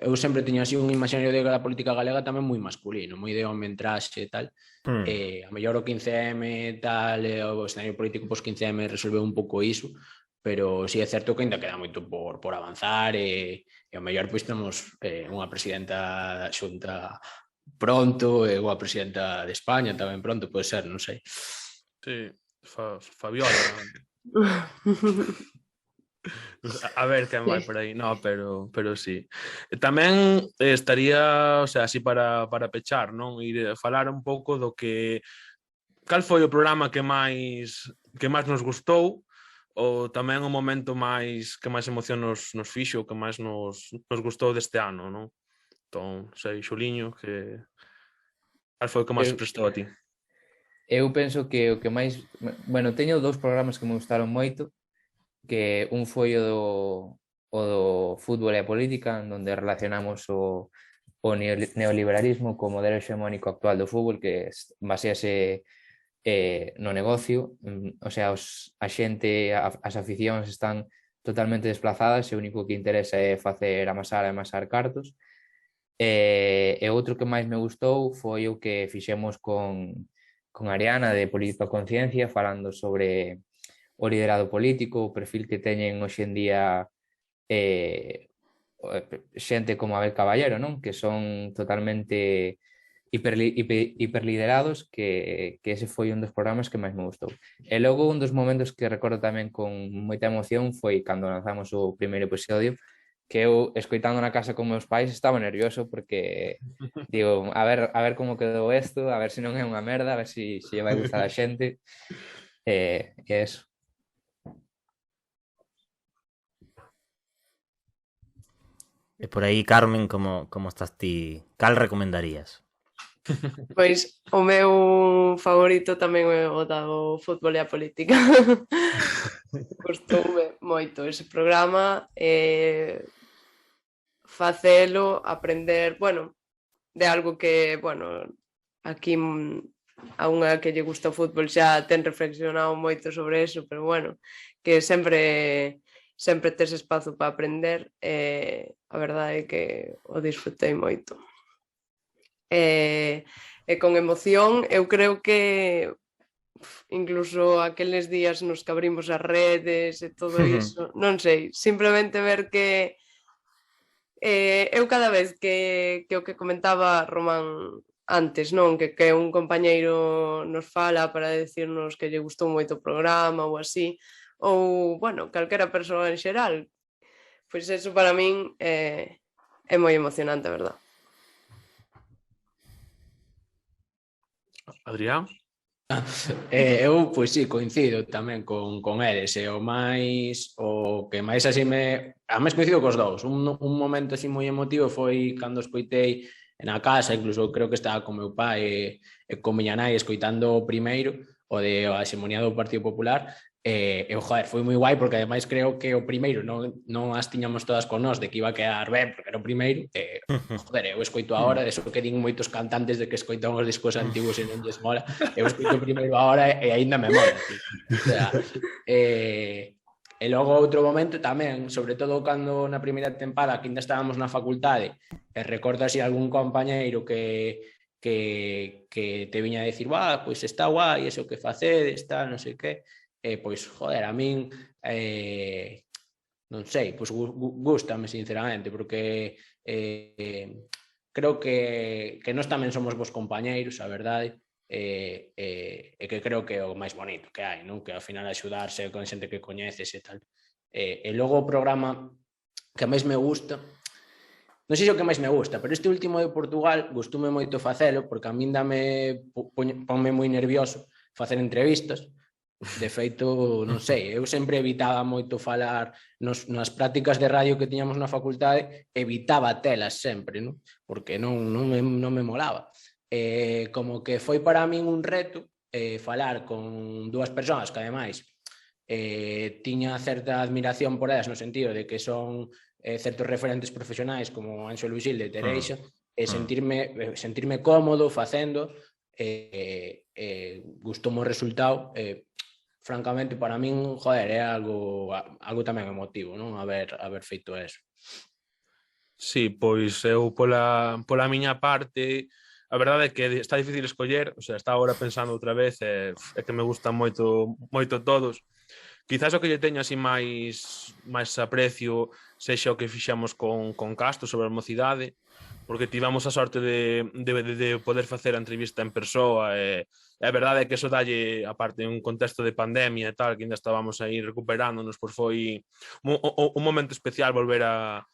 eu sempre teño así un imaginario de a política galega tamén moi masculino, moi de home en traxe e tal. A mellor o 15M e tal, o escenario político pos 15M resolveu un pouco iso, pero sí é certo que ainda queda moito por avanzar e ao mellor pois temos unha presidenta da Xunta pronto e unha presidenta de España tamén pronto, pode ser, non sei. Sí, Fabiola. A ver quen vai por aí. No, pero sí. Tamén estaría, o sea, así para pechar, non? Ir falar un pouco do que cal foi o programa que máis nos gustou, ou tamén o momento que máis emoción nos fixo, que máis nos gustou deste ano, non? Entón, sei, Xuliño, que cal foi o que máis se prestou a ti? Eu penso que o que máis... Bueno, teño dous programas que me gustaron moito, que un foi o do fútbol e a política, onde relacionamos o neoliberalismo co modelo hexemónico actual do fútbol, que basease no negocio, o sea, a xente, as aficións están totalmente desplazadas e o único que interesa é facer amasar cartos. E outro que máis me gustou foi o que fixemos con Ariana de Política Conciencia, falando sobre o liderado político, o perfil que teñen hoxe en día xente como Abel Caballero, non? Que son totalmente hiperliderados, que ese foi un dos programas que máis me gustou. E logo un dos momentos que recordo tamén con moita emoción foi cando lanzamos o primeiro episodio, que eu, escoitando na casa con meus pais, estaba nervioso porque digo, a ver como quedou isto, a ver se non é unha merda, a ver se lle vai gustar a xente. E eso. E por aí, Carmen, como estás ti? Cal recomendarías? Pois o meu favorito tamén é o do fútbol e a política. Gustoume moito ese programa, facelo, aprender, bueno, de algo que, bueno, aquí a unha que lle gusta o fútbol xa ten reflexionado moito sobre eso, pero bueno, que sempre tes espazo para aprender, a verdade é que o disfrutei moito. E con emoción, eu creo que incluso aqueles días nos que abrimos as redes e todo iso, non sei, simplemente ver que eu cada vez que o que comentaba Román antes, non? Que un compañeiro nos fala para decirnos que lle gustou moito o programa ou así, ou, bueno, calquera persoa en xeral, pois eso para min é moi emocionante, a verdad. Adrián? Eu, pois sí, coincido tamén con eles, e o que máis así ademais coincido cos dous, un momento así moi emotivo foi cando escoitei na casa, incluso creo que estaba con meu pai e con miña nai escoitando o primeiro, o de a hegemonía do Partido Popular, joder, foi moi guai porque ademais creo que o primeiro non as tiñamos todas con nós de que iba a quedar ben porque era o primeiro, joder, eu escoito agora, eso que din moitos cantantes de que escoitan os discos antigos e non lles mola, eu escoito o primeiro agora e aínda me mola, tío. O sea, e logo outro momento tamén, sobre todo cando na primeira tempada que ainda estábamos na facultade, e recordo así algún compañeiro que te viña a decir, pois está guai, eso que facedes, tal, non sei que, pois, joder, a min non sei, pois gústame sinceramente, porque creo que nós tamén somos vos compañeiros, a verdade, e que creo que é o máis bonito que hai, non? Que ao final axudarse con xente que coñeces e tal. E logo o programa que máis me gusta, non sei se o que máis me gusta, pero este último de Portugal gustoume moito facelo, porque a min ponme moi nervioso facer entrevistas. De feito, non sei, eu sempre evitaba moito falar nas prácticas de radio que tiñamos na facultade, evitaba telas sempre, non? Porque non me molaba. Como que foi para min un reto falar con dúas persoas que ademais tiña certa admiración por elas no sentido de que son certos referentes profesionais como Anxo Luisilde e Tereixa, e sentirme cómodo facendo, gustoume o resultado, francamente, para min, joder, é algo tamén emotivo, non? Haber feito eso. Sí, pois eu pola miña parte, a verdade é que está difícil escoller, o sea, está agora pensando outra vez, é que me gustan moito todos. Quizás o que lle teño así máis aprecio sexa o que fixamos con Castro sobre a mocidade, porque tivemos a sorte de poder facer a entrevista en persoa, e a verdade é que eso dalle, aparte, un contexto de pandemia e tal, que ainda estábamos aí recuperándonos, pois foi un momento especial volver a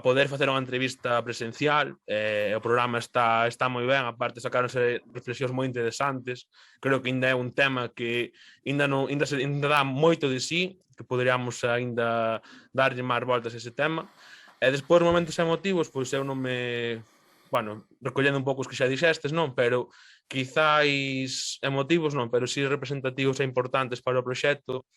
poder facer unha entrevista presencial. O programa está moi ben, aparte sacáronse reflexións moi interesantes, creo que ainda é un tema que ainda dá moito de sí, que poderíamos ainda darlle máis voltas a ese tema. E despois, momentos emotivos, pois eu non me... Bueno, recollendo un pouco os que xa dixestes, non? Pero quizáis emotivos non, pero si representativos e importantes para o proxecto.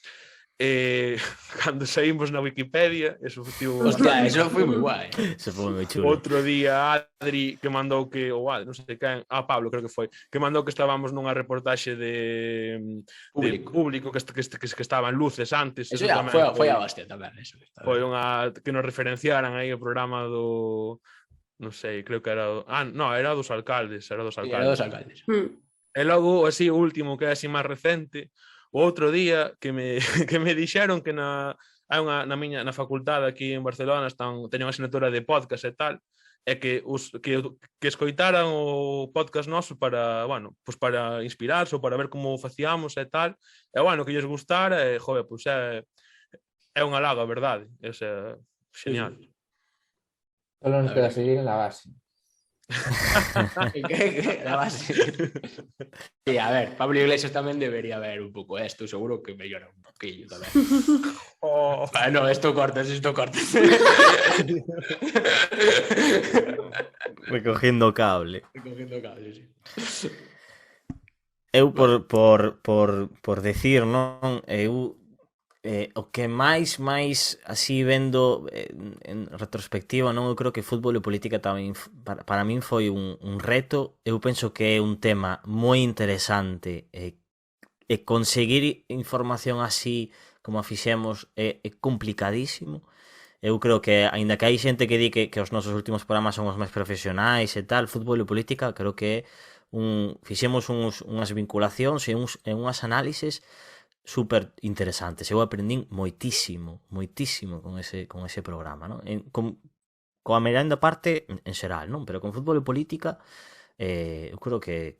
Cando saímos na Wikipedia, eso foi moi guai. Eso foi moi chulo. Outro día Adri que mandou que, non sei quen, Pablo creo que foi, que mandou que estábamos nunha reportaxe de público que estaba en Luces antes. Eso ya foi a hostia tamén. Foi unha que nos referenciaran aí o programa do... Non sei, creo que era... era dos alcaldes. Era dos alcaldes. E logo, así, o último, que é así máis recente, o outro día que me dixeron que na facultade aquí en Barcelona teñen unha asignatura de podcast e tal, e que escoitaran o podcast noso para, bueno, pues para inspirarse ou para ver como facíamos e tal, e bueno, que lles gustara, e joder, pues é un halago, a verdade, é genial. Solo nos queda seguir en la base. La base. Sí, a ver, Pablo Iglesias tamén debería ver un pouco esto, seguro que mellora un poquillo tamén. No, esto cortas. Recogiendo cable, sí. Eu por decir, non, eu o que máis así vendo en retrospectiva, non, eu creo que fútbol e política tamén para min foi un reto. Eu penso que é un tema moi interesante, e conseguir información así como a fixemos é complicadísimo. Eu creo que, aínda que hai xente que di que os nosos últimos programas son os máis profesionais e tal, fútbol e política creo que fixemos unhas vinculacións e unhas análises super interesantes. Eu aprendín moitísimo con ese programa, non? Coa mirando parte en xeral, non? Pero con fútbol e política eu creo que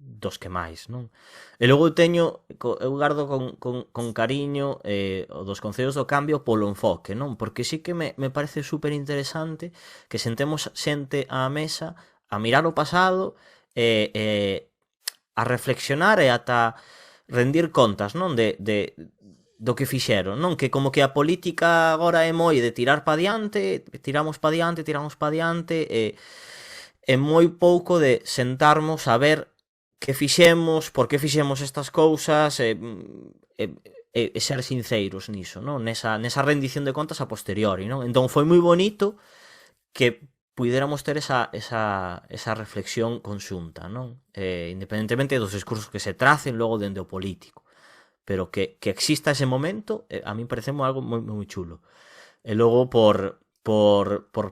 dos que máis, non? E logo eu gardo con cariño o dos concellos do cambio polo enfoque, non? Porque sí que me parece super interesante que sentemos xente á mesa a mirar o pasado a reflexionar e ata rendir contas, non? Do que fixeron, non? Que como que a política agora é moi de tirar pa diante, tiramos pa diante e moi pouco de sentarmos a ver que fixemos, por que fixemos estas cousas e ser sinceiros niso, non? Nesa rendición de contas a posteriori, non? Entón foi moi bonito que puidéramos ter esa reflexión conxunta, non? Independentemente dos discursos que se tracen logo dende o político, pero que exista ese momento, a mí parecemos algo moi, moi chulo. E logo por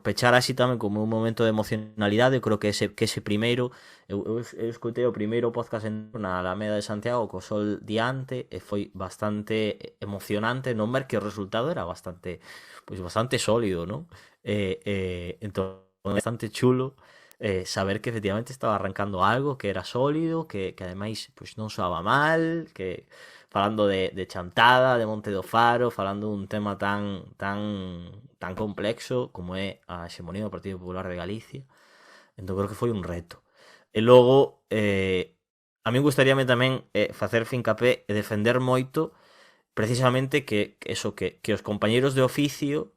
pechar así tamén como un momento de emocionalidade, eu creo que ese primeiro eu escutei o primeiro podcast na Alameda de Santiago co sol diante e foi bastante emocionante non ver que o resultado era bastante sólido, non? Entón, bastante chulo saber que efectivamente estaba arrancando algo que era sólido, que ademais non soaba mal, que falando de Chantada, de Monte do Faro, falando dun tema tan complexo como é a hexemonía do Partido Popular de Galicia. Entón creo que foi un reto. E logo, a mí gustaríame tamén facer fincapé e defender moito precisamente que os compañeiros de oficio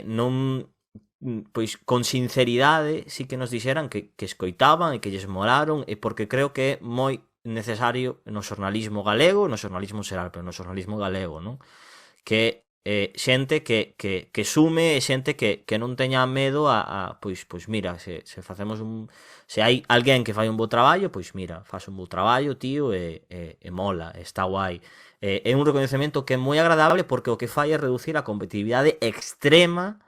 non, pois con sinceridade sí que nos dixeran que escoitaban e que lles molaron, e porque creo que é moi necesario no xornalismo galego, no xornalismo xeral, pero no xornalismo galego, non? Que xente que sume e xente que non teña medo pois mira, se facemos se hai alguén que fai un bo traballo, pois mira, faz un bo traballo, tío, e mola, está guai. É un recoñecemento que é moi agradable porque o que fai é reducir a competitividade extrema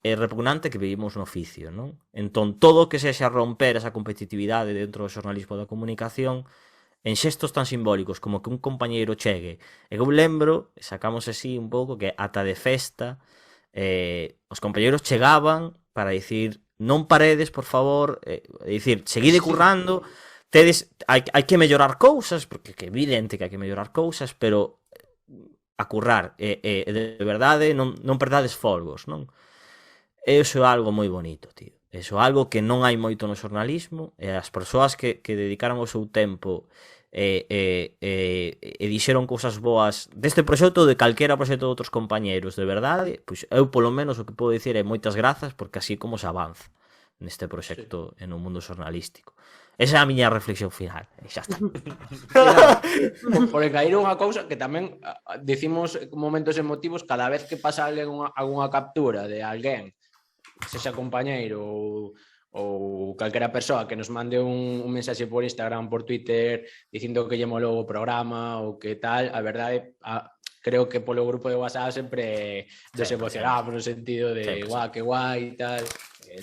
e repugnante que vivimos no oficio, non? Entón, todo o que sexa romper esa competitividade dentro do xornalismo da comunicación en xestos tan simbólicos como que un compañeiro chegue. E eu lembro, sacamos así un pouco, que ata de festa os compañeiros chegaban para dicir non paredes, por favor, dicir, seguide currando, hai que mellorar cousas, porque é evidente que hai que mellorar cousas, pero a currar, de verdade, non perdades folgos, non? Eso é algo moi bonito, tío. Eso é algo que non hai moito no xornalismo, e as persoas que dedicaron o seu tempo e dixeron cousas boas deste proxecto, de calquera proxecto de outros compañeiros, de verdade, pois eu polo menos o que podo dicir é moitas grazas, porque así como se avanza neste proxecto en un mundo xornalístico. Esa é a miña reflexión final, e xa está. Por encair unha cousa que tamén dicimos momentos emotivos cada vez que pasa algunha captura de alguén, sexa compañeiro ou calquera persoa que nos mande un mensaxe por Instagram, por Twitter, dicindo que lle molou o programa ou que tal, a verdade, creo que polo grupo de WhatsApp sempre nos emocionamos no sentido de guau, que guai e tal.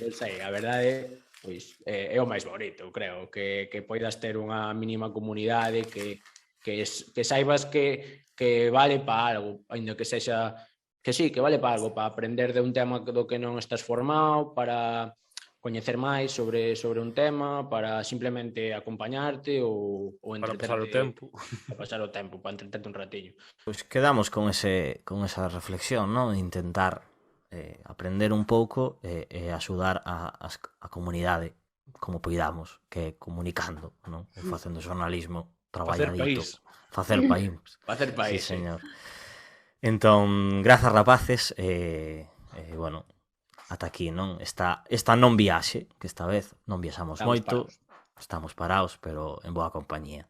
Non sei, a verdade, pois é o máis bonito, creo, que poidas ter unha mínima comunidade, que saibas que vale para algo, ainda que sexa que sí, que vale para algo, para aprender de un tema do que non estás formado, para coñecer máis sobre un tema, para simplemente acompañarte ou entreterte. Para pasar o tempo. Para pasar o tempo, para entreterte un ratillo. Pois quedamos con esa reflexión, non? Intentar aprender un pouco e axudar a comunidade como poidamos, que comunicando, non? E facendo xornalismo traballadito. Facer país. Facer país. Sí, señor. Entón, grazas rapaces, bueno, ata aquí, non? Esta non viaxe, que esta vez non viaxamos moito, estamos parados, pero en boa compañía.